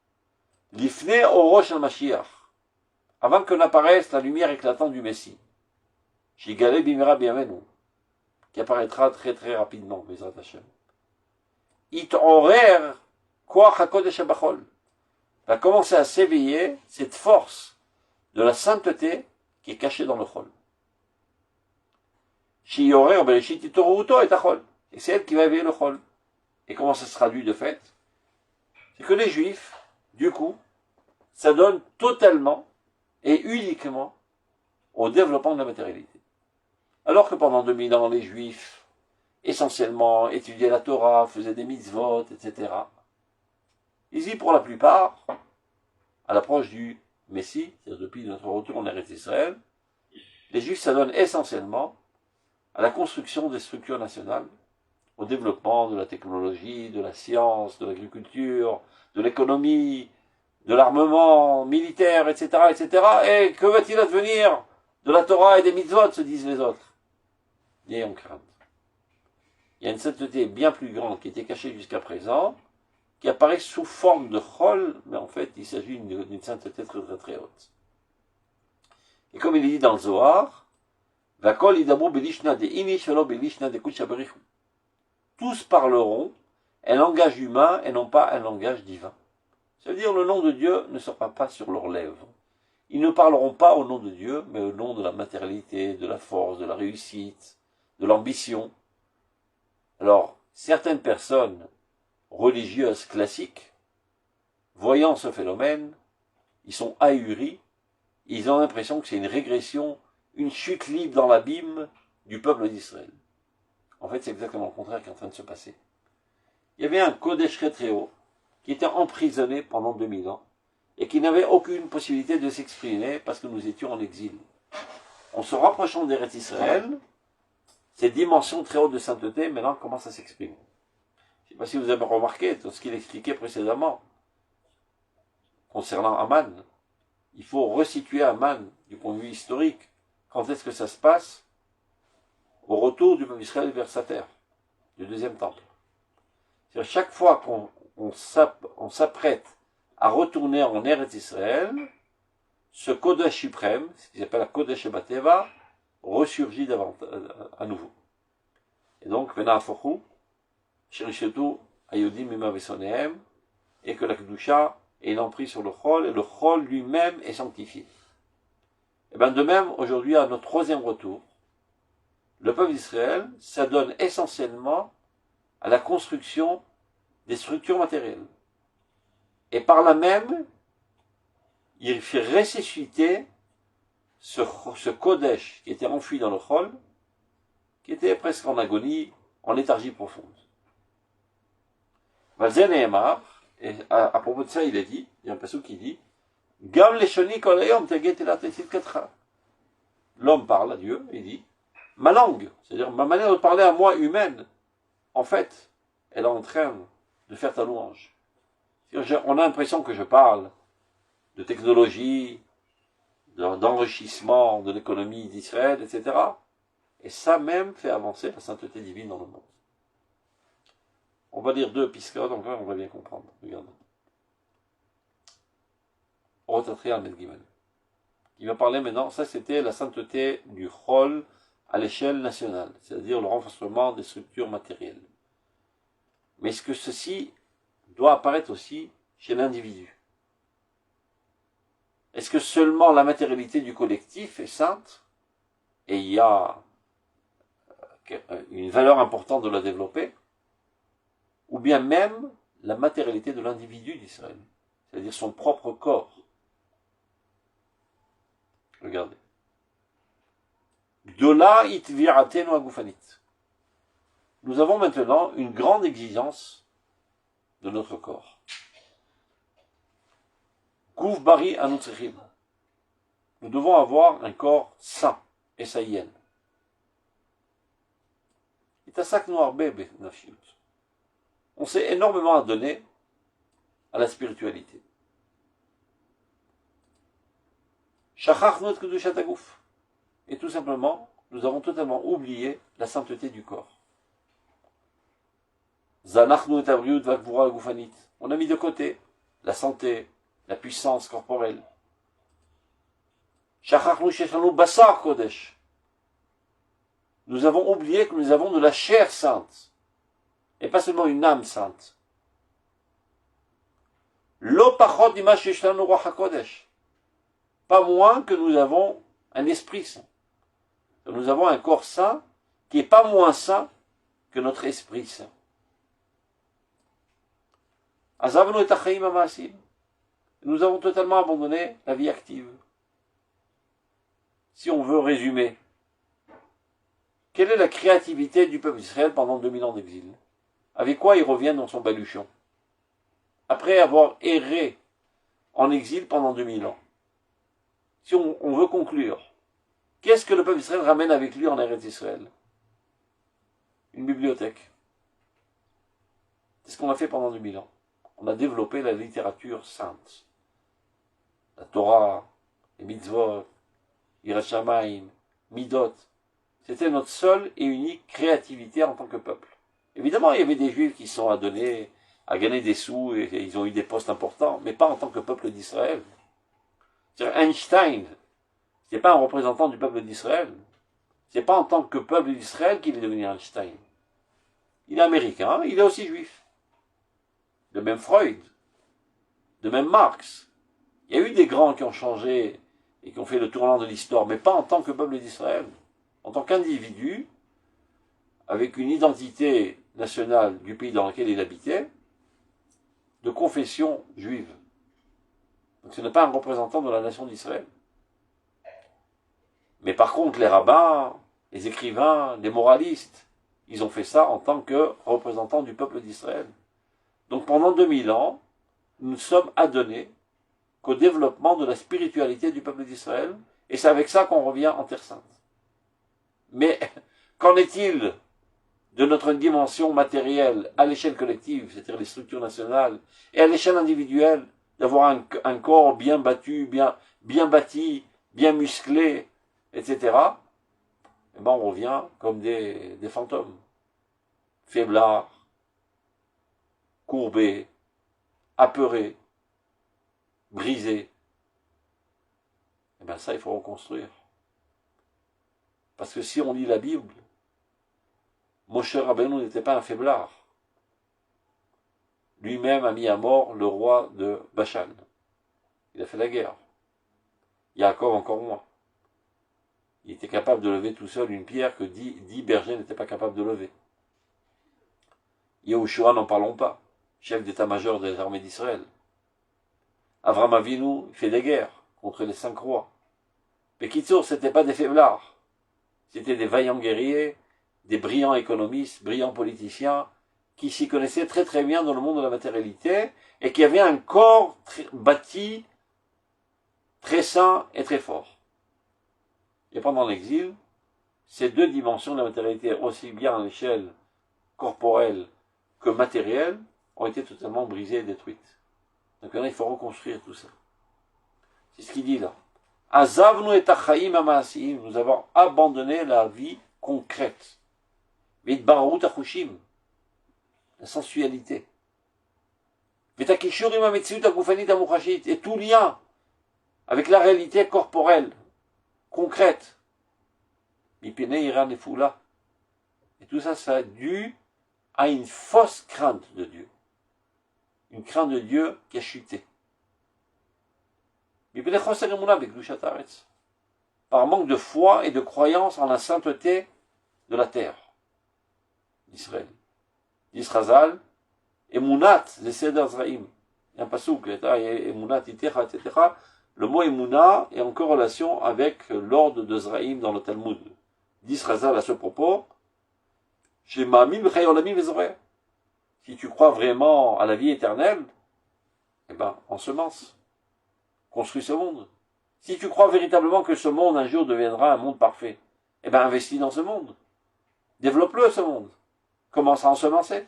L'ifne orosh al-Mashiach. Avant que n'apparaisse la lumière éclatante du Messie. Shigale bimera biamenu. Qui apparaîtra très très rapidement, Bezrat Hashem. Itorer koach hakodesh habachol. Va commencer à s'éveiller cette force de la sainteté qui est cachée dans le Chol. Shiyorer beleshit itoruto et achol. Et c'est elle qui va éveiller le Chol. Et comment ça se traduit de fait? C'est que les Juifs, du coup, s'adonnent totalement et uniquement au développement de la matérialité. Alors que pendant 2000 ans, les Juifs, essentiellement, étudiaient la Torah, faisaient des mitzvot, etc. Ici, pour la plupart, à l'approche du Messie, c'est-à-dire depuis notre retour en Eretz Israël, les Juifs s'adonnent essentiellement à la construction des structures nationales, au développement de la technologie, de la science, de l'agriculture, de l'économie, de l'armement militaire, etc., etc. Et que va-t-il advenir de la Torah et des mitzvot, se disent les autres? N'ayons crainte. Il y a une sainteté bien plus grande qui était cachée jusqu'à présent, qui apparaît sous forme de chol, mais en fait, il s'agit d'une sainteté très très très haute. Et comme il est dit dans le Zohar, Vakol idabru belishna de inish velo belishna de kutshaberichu. Tous parleront un langage humain et non pas un langage divin. Ça veut dire le nom de Dieu ne sera pas sur leurs lèvres. Ils ne parleront pas au nom de Dieu, mais au nom de la matérialité, de la force, de la réussite, de l'ambition. Alors, certaines personnes religieuses classiques, voyant ce phénomène, ils sont ahuris, ils ont l'impression que c'est une régression, une chute libre dans l'abîme du peuple d'Israël. En fait, c'est exactement le contraire qui est en train de se passer. Il y avait un Kodesh très haut qui était emprisonné pendant 2000 ans et qui n'avait aucune possibilité de s'exprimer parce que nous étions en exil. En se rapprochant d'Eretz Israël, cette dimension très haute de sainteté maintenant commence à s'exprimer. Je ne sais pas si vous avez remarqué tout ce qu'il expliquait précédemment concernant Aman. Il faut resituer Aman du point de vue historique. Quand est-ce que ça se passe? Au retour du peuple d'Israël vers sa terre, du deuxième temple. C'est-à-dire chaque fois qu'on s'apprête à retourner en Eretz Israël, ce Kodesh suprême, ce qui s'appelle la Kodesh Bateva, ressurgit à nouveau. Et donc, Venafochu, Shirishetu, Ayodim, Mima Vesonehem, et que la Kedusha est une emprise sur le Chol, et le Chol lui-même est sanctifié. Et bien de même, aujourd'hui, à notre troisième retour, le peuple d'Israël s'adonne essentiellement à la construction des structures matérielles. Et par là même, il fait ressusciter ce Kodesh qui était enfui dans le Chol, qui était presque en agonie, en léthargie profonde. Valzen et Emar, et à propos de ça, il est dit, il y a un passage qui dit, Gam leshoni kol hayom teget elat etzidkatcha. L'homme parle à Dieu, il dit, ma langue, c'est-à-dire ma manière de parler à moi humaine, en fait, elle est en train de faire ta louange. On a l'impression que je parle de technologie, d'enrichissement de l'économie d'Israël, etc. Et ça même fait avancer la sainteté divine dans le monde. On va lire 2 piscades, donc on va bien comprendre. Regardez. Rotatria Medgiman. Il va parler maintenant, ça c'était la sainteté du Chol à l'échelle nationale, c'est-à-dire le renforcement des structures matérielles. Mais est-ce que ceci doit apparaître aussi chez l'individu? Est-ce que seulement la matérialité du collectif est sainte et il y a une valeur importante de la développer? Ou bien même la matérialité de l'individu d'Israël, c'est-à-dire son propre corps? Regardez. Gdola itviratenu agufanit. Nous avons maintenant une grande exigence de notre corps. Gouf bari anutzrichim. Nous devons avoir un corps sain, et saïen. On s'est énormément à donner à la spiritualité. Et tout simplement, nous avons totalement oublié la sainteté du corps. On a mis de côté la santé, la puissance corporelle. Nous avons oublié que nous avons de la chair sainte, et pas seulement une âme sainte. Pas moins que nous avons un esprit saint. Nous avons un corps saint qui n'est pas moins saint que notre esprit saint. Nous avons totalement abandonné la vie active. Si on veut résumer, quelle est la créativité du peuple d'Israël pendant 2000 ans d'exil? Avec quoi il revient dans son baluchon? Après avoir erré en exil pendant 2000 ans. Si on veut conclure, qu'est-ce que le peuple d'Israël ramène avec lui en Eretz Israël? Une bibliothèque. C'est ce qu'on a fait pendant 2000 ans. On a développé la littérature sainte. La Torah, les mitzvot, Yirat Shamayim, Midot. C'était notre seule et unique créativité en tant que peuple. Évidemment, il y avait des Juifs qui se sont adonnés à gagner des sous et ils ont eu des postes importants, mais pas en tant que peuple d'Israël. Einstein, c'est pas un représentant du peuple d'Israël. C'est pas en tant que peuple d'Israël qu'il est devenu Einstein. Il est américain, il est aussi juif. De même Freud, de même Marx. Il y a eu des grands qui ont changé et qui ont fait le tournant de l'histoire, mais pas en tant que peuple d'Israël. En tant qu'individu, avec une identité nationale du pays dans lequel il habitait, de confession juive. Donc ce n'est pas un représentant de la nation d'Israël. Mais par contre, les rabbins, les écrivains, les moralistes, ils ont fait ça en tant que représentants du peuple d'Israël. Donc pendant 2000 ans, nous sommes adonnés qu'au développement de la spiritualité du peuple d'Israël, et c'est avec ça qu'on revient en Terre Sainte. Mais qu'en est-il de notre dimension matérielle à l'échelle collective, c'est-à-dire les structures nationales, et à l'échelle individuelle, d'avoir un corps bien battu, bien bâti, bien musclé, etc. Eh ben on revient comme des fantômes, faiblards, courbés, apeurés, brisés. Eh bien ça, il faut reconstruire. Parce que si on lit la Bible, Moshe Rabbeinu n'était pas un faiblard. Lui-même a mis à mort le roi de Bashan. Il a fait la guerre. Yaakov encore moins. Il était capable de lever tout seul une pierre que 10 bergers n'étaient pas capables de lever. Yehoshua, n'en parlons pas, chef d'état-major des armées d'Israël. Avram Avinu fait des guerres contre les 5 rois. Mais Kitsour, c'était pas des faiblards. C'était des vaillants guerriers, des brillants économistes, brillants politiciens, qui s'y connaissaient très très bien dans le monde de la matérialité, et qui avaient un corps bâti, très sain et très fort. Et pendant l'exil, ces deux dimensions de la matérialité, aussi bien à l'échelle corporelle que matérielle, ont été totalement brisées et détruites. Donc là, il faut reconstruire tout ça. C'est ce qu'il dit là. Azavnu et achaim amasim, nous avons abandonné la vie concrète. Vidbarut achushim, la sensualité. Vitakishurim ametziut agufanit amuchashit, et tout lien avec la réalité corporelle, concrète. Mipene ira nefula. Et tout ça, ça a dû à une fausse crainte de Dieu. Une crainte de Dieu qui a chuté. Par manque de foi et de croyance en la sainteté de la terre d'Israël. D'Israël, Emunat, les Seder Zraïm. Il y a un pasouk, Emunat, Itecha, etc. Le mot Emuna est en corrélation avec l'ordre de Zraïm dans le Talmud. D'Israël à ce propos, chez Ma'amim, Chayolamim, Vezoreh. Si tu crois vraiment à la vie éternelle, eh ben, ensemence. Construis ce monde. Si tu crois véritablement que ce monde un jour deviendra un monde parfait, eh ben, investis dans ce monde. Développe-le, ce monde. Commence à ensemencer.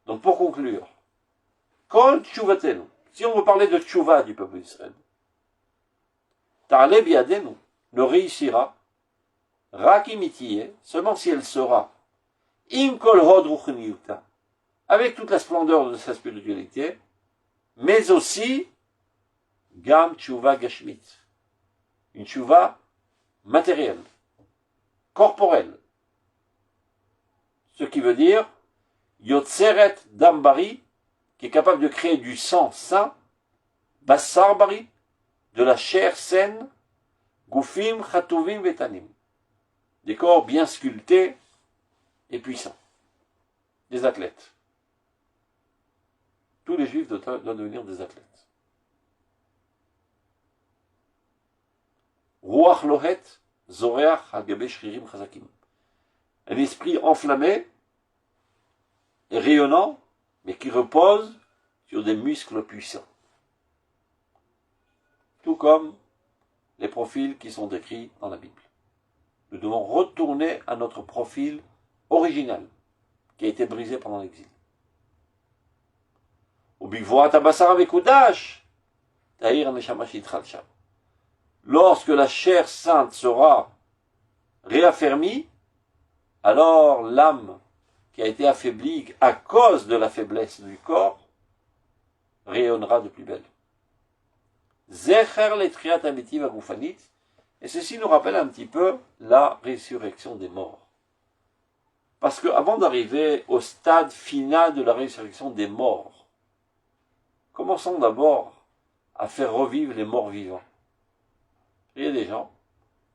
Donc, pour conclure, Kol Tshuvatenu, si on veut parler de Tshuva du peuple d'Israël, Ta'ale biadenu, le réussira, Rakimitiye, seulement si elle sera, Im Kol Hod Ruchniyuta, avec toute la splendeur de sa spiritualité, mais aussi, Gam Tshuva Gashmit, une Tshuva matérielle, corporelle. Ce qui veut dire, Yotzeret Dambari, qui est capable de créer du sang sain, Bassar Bari, de la chair saine, Gufim Chatuvim Vetanim, des corps bien sculptés et puissants, des athlètes. Tous les juifs doivent devenir des athlètes. Ruach Lohet, Zoreach Al-Gabe Shririm Chazakim. Un esprit enflammé et rayonnant, mais qui repose sur des muscles puissants. Tout comme les profils qui sont décrits dans la Bible. Nous devons retourner à notre profil original, qui a été brisé pendant l'exil. Lorsque la chair sainte sera réaffermie, alors l'âme qui a été affaiblie à cause de la faiblesse du corps rayonnera de plus belle. Zecher letriat ametiv agufanit, et ceci nous rappelle un petit peu la résurrection des morts. Parce que avant d'arriver au stade final de la résurrection des morts, commençons d'abord à faire revivre les morts vivants. Il y a des gens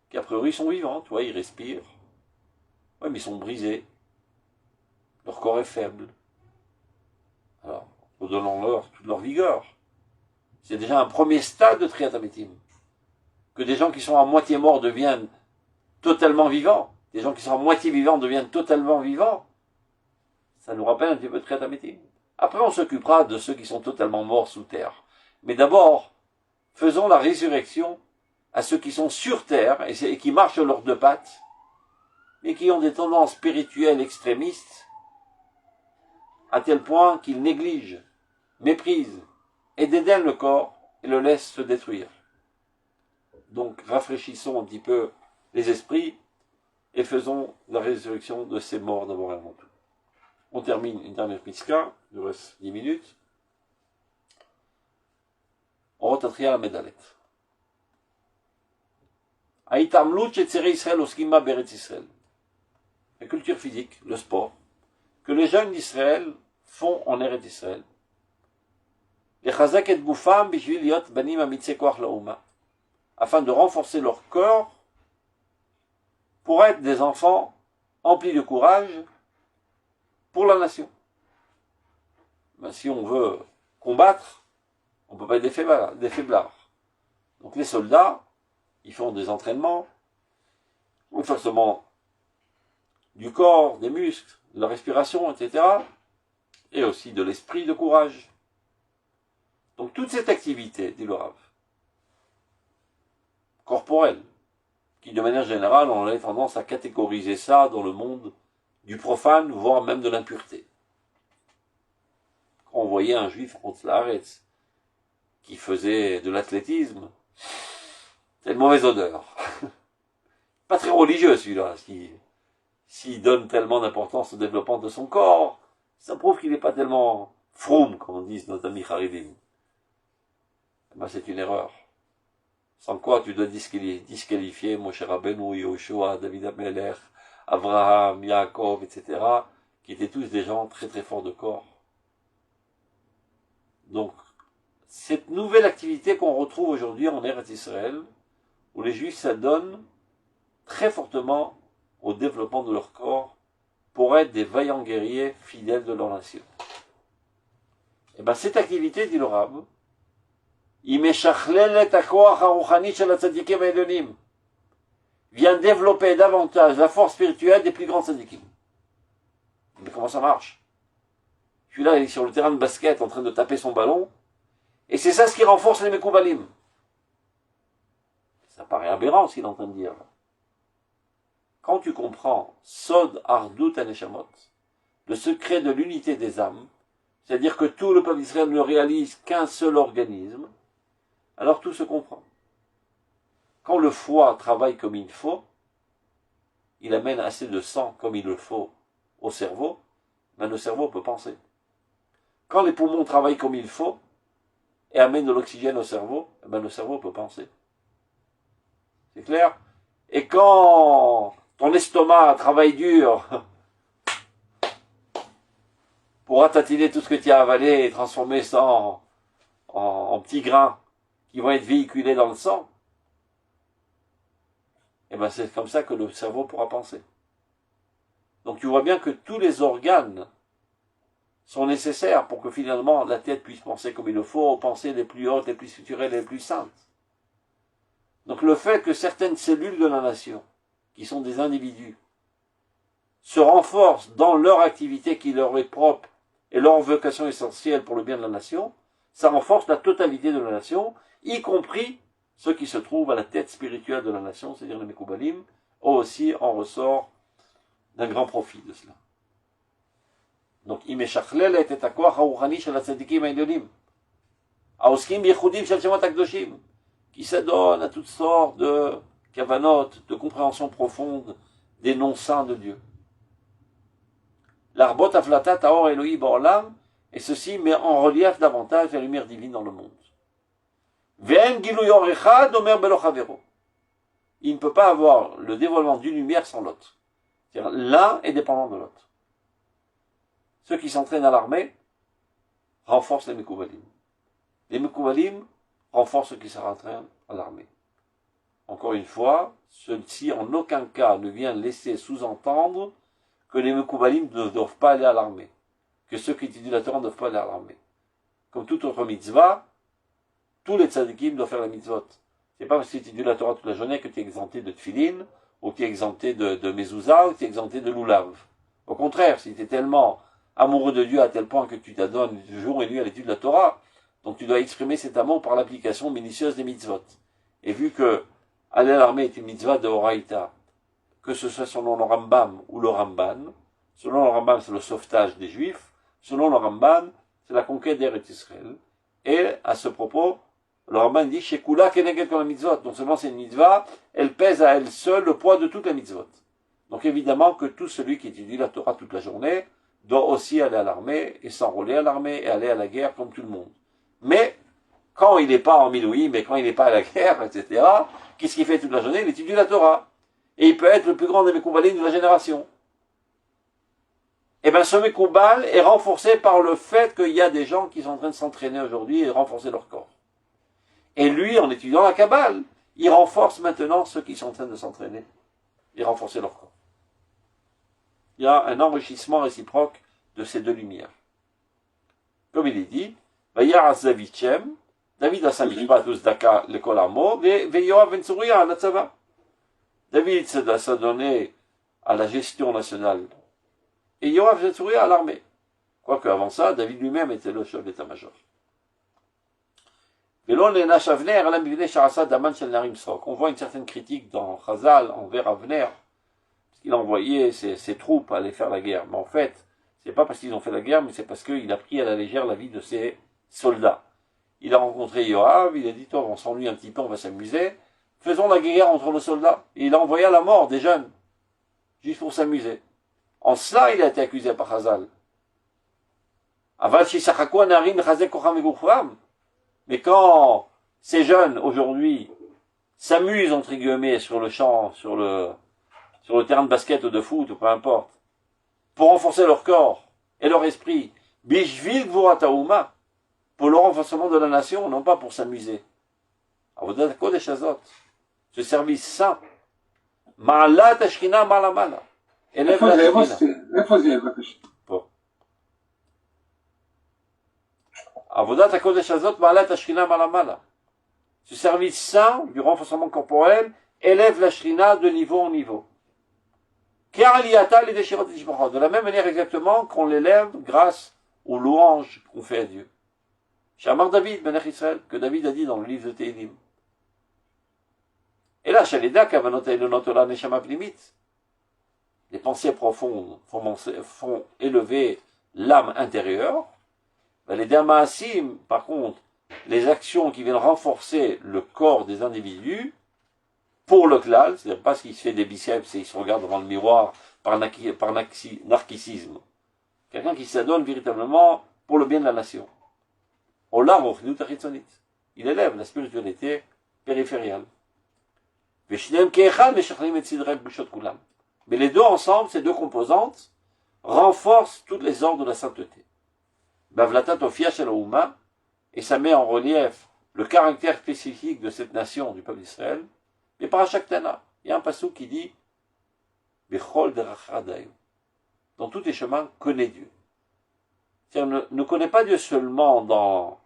qui a priori sont vivants, tu vois, ils respirent, ouais, mais ils sont brisés, leur corps est faible. Alors, donnons-leur toute leur vigueur. C'est déjà un premier stade de Triat Ametim. Que des gens qui sont à moitié morts deviennent totalement vivants, des gens qui sont à moitié vivants deviennent totalement vivants, ça nous rappelle un petit peu de Triat Ametim. Après, on s'occupera de ceux qui sont totalement morts sous terre. Mais d'abord, faisons la résurrection à ceux qui sont sur terre et qui marchent sur leurs deux pattes, mais qui ont des tendances spirituelles extrémistes, à tel point qu'ils négligent, méprisent et dédaignent le corps et le laissent se détruire. Donc, rafraîchissons un petit peu les esprits et faisons la résurrection de ces morts d'abord et avant tout. On termine une dernière piska, il nous reste 10 minutes. On retatria la médalette. Aïtamlut et Tzere Israël oskima Beretz Israël. La culture physique, le sport, que les jeunes d'Israël font en Eretz Israël. Lechazak et Gufam bishvil liot banim amitze koach lauma, afin de renforcer leur corps pour être des enfants emplis de courage pour la nation. Ben, si on veut combattre, on ne peut pas être des faiblards. Donc les soldats, ils font des entraînements, renforcement du corps, des muscles, de la respiration, etc. Et aussi de l'esprit de courage. Donc toute cette activité, dit le Rav, corporelle, qui de manière générale, on a tendance à catégoriser ça dans le monde du profane, voire même de l'impureté. Quand on voyait un juif en Haaretz qui faisait de l'athlétisme, c'est une mauvaise odeur. Pas très religieux celui-là, s'il donne tellement d'importance au développement de son corps, ça prouve qu'il n'est pas tellement froum, comme on dit nos amis Haridim. Ben, c'est une erreur. Sans quoi tu dois disqualifier Moshe Rabbeinu, Yoshua, David Ameler, Abraham, Yaakov, etc., qui étaient tous des gens très très forts de corps. Donc, cette nouvelle activité qu'on retrouve aujourd'hui en Eretz Israël, où les Juifs s'adonnent très fortement au développement de leur corps pour être des vaillants guerriers fidèles de leur nation. Et bien cette activité, dit le Rav, vient développer davantage la force spirituelle des plus grands tzadikim. Mais comment ça marche? Celui-là, il est sur le terrain de basket en train de taper son ballon, et c'est ça ce qui renforce les Mekoubalim. Ça paraît aberrant ce qu'il est en train de dire. Quand tu comprends Sod Ardut Aneshamot, le secret de l'unité des âmes, c'est-à-dire que tout le peuple d'Israël ne réalise qu'un seul organisme, alors tout se comprend. Quand le foie travaille comme il faut, il amène assez de sang comme il le faut au cerveau, ben le cerveau peut penser. Quand les poumons travaillent comme il faut et amènent de l'oxygène au cerveau, ben le cerveau peut penser. C'est clair? Et quand ton estomac travaille dur pour ratatiner tout ce que tu as avalé et transformer ça en petits grains qui vont être véhiculés dans le sang, et ben c'est comme ça que le cerveau pourra penser. Donc tu vois bien que tous les organes sont nécessaires pour que finalement la tête puisse penser comme il le faut, aux pensées les plus hautes, les plus structurelles, les plus saintes. Donc le fait que certaines cellules de la nation, qui sont des individus, se renforcent dans leur activité qui leur est propre et leur vocation essentielle pour le bien de la nation, ça renforce la totalité de la nation, y compris ceux qui se trouvent à la tête spirituelle de la nation, c'est-à-dire les Mekoubalim, aussi en ressort d'un grand profit de cela. Donc, Imeshachlel et akwa haouchani shel hatzadikim ha'elyonim, haoskim bichudim shel shemot hakdoshim, qui s'adonnent à toutes sortes de kavanot, de compréhension profonde des noms saints de Dieu. L'arbot aflatat haor Elohi ba'olam, et ceci met en relief davantage la lumière divine dans le monde. Ve'en gilu yor echad omer belo chavero. Il ne peut pas avoir le dévoilement d'une lumière sans l'autre. C'est-à-dire, l'un est dépendant de l'autre. Ceux qui s'entraînent à l'armée renforcent les Mekoubalim. Les Mekoubalim renforcent ceux qui s'entraînent à l'armée. Encore une fois, ceci en aucun cas ne vient laisser sous-entendre que les Mekoubalim ne doivent pas aller à l'armée, que ceux qui étudient la Torah ne doivent pas aller à l'armée. Comme toute autre mitzvah, tous les tzadikim doivent faire la mitzvot. C'est pas parce que tu étudies la Torah toute la journée que tu es exempté de tefillin, ou que tu es exempté de mezouza, ou que tu es exempté de loulav. Au contraire, si tu es tellement amoureux de Dieu à tel point que tu t'adonnes jour et nuit à l'étude de la Torah, donc tu dois exprimer cet amour par l'application minutieuse des mitzvot. Et vu que aller à l'armée est une mitzvah de Horaïta, que ce soit selon le Rambam ou le Ramban, selon le Rambam c'est le sauvetage des Juifs, selon le Ramban c'est la conquête d'Eretz Israël. Et à ce propos, le Ramban dit Shekula keneged kol mitzvot. Donc seulement c'est une mitzvah, elle pèse à elle seule le poids de toutes les mitzvot. Donc évidemment que tout celui qui étudie la Torah toute la journée doit aussi aller à l'armée et s'enrôler à l'armée et aller à la guerre comme tout le monde. Mais quand il n'est pas en miloui, mais quand il n'est pas à la guerre, etc., qu'est-ce qu'il fait toute la journée? Il étudie la Torah. Et il peut être le plus grand des Mekoubalim de la génération. Et bien ce Mekoubal est renforcé par le fait qu'il y a des gens qui sont en train de s'entraîner aujourd'hui et de renforcer leur corps. Et lui, en étudiant la Kabbale, il renforce maintenant ceux qui sont en train de s'entraîner et renforcer leur corps. Il y a un enrichissement réciproque de ces deux lumières. Comme il est dit, Vayar Zavichem, David a sa mishpat uzdaka l'école amo, Veyoav ben Tsuria à la tzava. David s'est donné à la gestion nationale et Yoav ben Tsuria à l'armée. Quoique avant ça, David lui-même était le chef d'état-major. On voit une certaine critique dans Chazal envers Avner, parce qu'il a envoyé ses troupes aller faire la guerre. Mais en fait, c'est pas parce qu'ils ont fait la guerre, mais c'est parce qu'il a pris à la légère la vie de ses soldats. Il a rencontré Yoav, il a dit, toi, on s'ennuie un petit peu, on va s'amuser. Faisons la guerre entre nos soldats. Et il a envoyé à la mort des jeunes, juste pour s'amuser. En cela, il a été accusé par Chazal. Mais quand ces jeunes, aujourd'hui, s'amusent, entre guillemets, sur le champ, sur le terrain de basket ou de foot, ou peu importe, pour renforcer leur corps et leur esprit, bishvil gvurataouma, pour le renforcement de la nation, non pas pour s'amuser. Avodat kodesh hazot, ce service saint, ma'alat ashkina ma'lamala, élève la shkina. Avodat kodesh hazot, ma'alat ashkina ma'lamala. Ce service saint du renforcement corporel élève la shrina de niveau en niveau. De la même manière exactement qu'on l'élève grâce aux louanges qu'on fait à Dieu. Shamar David, Melech Israël, que David a dit dans le livre de Tehillim. Et là, Shalida, Kavanot Elonotola Neshama Pnimit. Les pensées profondes font élever l'âme intérieure. Les Dhamaasim, par contre, les actions qui viennent renforcer le corps des individus, pour le klal, c'est-à-dire pas ce qui se fait des biceps et il se regarde devant le miroir par narcissisme. Quelqu'un qui s'adonne véritablement pour le bien de la nation. Il élève la spiritualité périphériale. Mais les deux ensemble, ces deux composantes, renforcent tous les ordres de la sainteté. Et ça met en relief le caractère spécifique de cette nation, du peuple d'Israël. Mais par chaque tana, il y a un passage qui dit dans tous tes chemins, connais Dieu. C'est-à-dire, ne connais pas Dieu seulement dans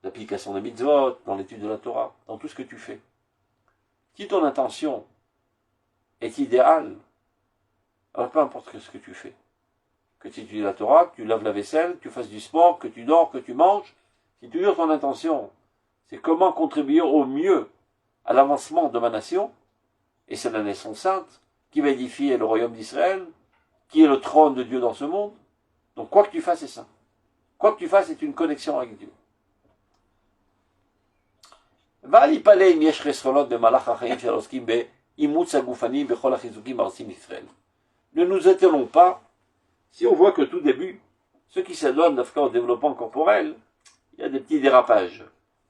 l'application des mitzvot, dans l'étude de la Torah, dans tout ce que tu fais. Si ton intention est idéale, alors peu importe ce que tu fais. Que tu étudies la Torah, que tu laves la vaisselle, que tu fasses du sport, que tu dors, que tu manges, si toujours ton intention, c'est comment contribuer au mieux à l'avancement de ma nation, et c'est la nation sainte, qui va édifier le royaume d'Israël, qui est le trône de Dieu dans ce monde. Donc quoi que tu fasses, c'est ça. Quoi que tu fasses, c'est une connexion avec Dieu. Ne nous étonnons pas si on voit que tout début, ceux qui s'adonnent au développement corporel, il y a des petits dérapages,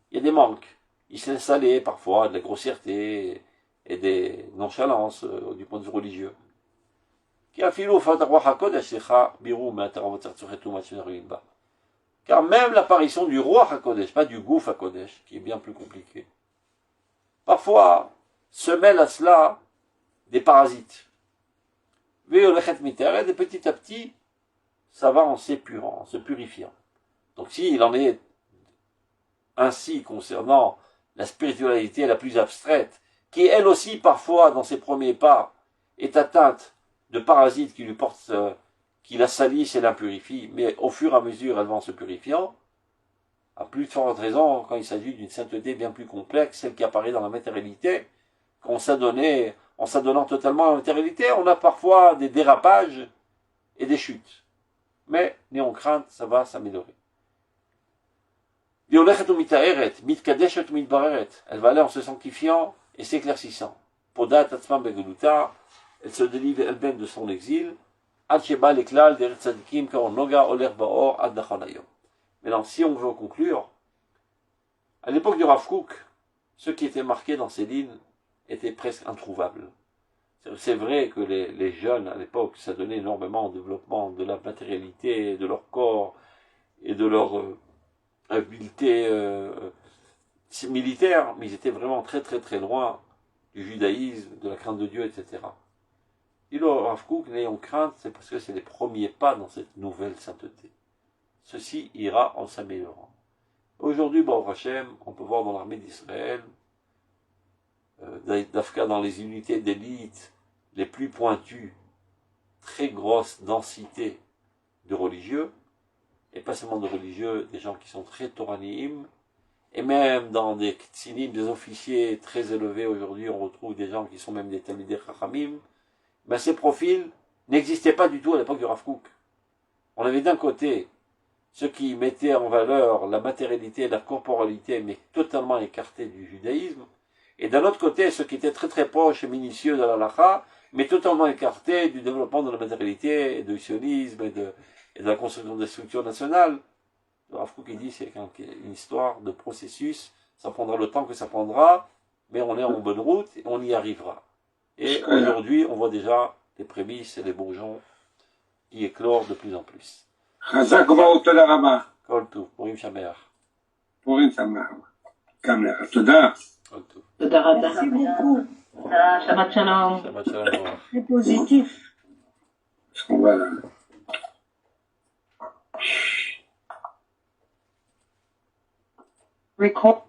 il y a des manques. Il s'est installé parfois de la grossièreté et des nonchalances du point de vue religieux. Car même l'apparition du roi HaKodesh, pas du Gouf HaKodesh, qui est bien plus compliqué, parfois se mêlent à cela des parasites. Et petit à petit, ça va en s'épurant, en se purifiant. Donc s'il en est ainsi concernant la spiritualité la plus abstraite, qui elle aussi parfois dans ses premiers pas est atteinte de parasites qui lui portent, qui la salissent et la purifient, mais au fur et à mesure elle va en se purifiant, à plus de forte raison quand il s'agit d'une sainteté bien plus complexe, celle qui apparaît dans la matérialité, en s'adonnant totalement à la matérialité, on a parfois des dérapages et des chutes. Mais, n'ayons crainte, ça va s'améliorer. Elle va aller en se sanctifiant et s'éclaircissant. Elle se délivre elle-même de son exil. Maintenant, si on veut conclure, à l'époque du Rav Kook, ce qui était marqué dans ces lignes était presque introuvable. C'est vrai que les jeunes à l'époque, ça donnait énormément au développement de la matérialité, de leur corps et de leur habileté militaire, mais ils étaient vraiment très très très loin du judaïsme, de la crainte de Dieu, etc. Et le Rav Kook, n'ayons crainte, c'est parce que c'est les premiers pas dans cette nouvelle sainteté. Ceci ira en s'améliorant. Aujourd'hui, Baruch Hashem, on peut voir dans l'armée d'Israël, d'Afka dans les unités d'élite les plus pointues, très grosse densité de religieux, et pas seulement de religieux, des gens qui sont très toranim, et même dans des ksinim, des officiers très élevés aujourd'hui, on retrouve des gens qui sont même des talmidei chachamim, mais ces profils n'existaient pas du tout à l'époque du Rav Kook. On avait d'un côté ceux qui mettaient en valeur la matérialité et la corporalité, mais totalement écartés du judaïsme, et d'un autre côté ceux qui étaient très très proches et minutieux de l'halakha, mais totalement écartés du développement de la matérialité, et du sionisme, et de la construction des structures nationales. Le Rav Kook dit c'est une histoire de processus, ça prendra le temps que ça prendra, mais on est en bonne route et on y arrivera. Et aujourd'hui, on voit déjà les prémices et les bourgeons qui éclorent de plus en plus. Chazak Baruch Toda Rabba. Kol Tov, Purim Sameach. Purim Sameach. Kam Lecha. Toda. Kol Tov. תודה רבה. Merci beaucoup. שבת שלום. Shabbat Shalom. Très positif. Voilà. Record.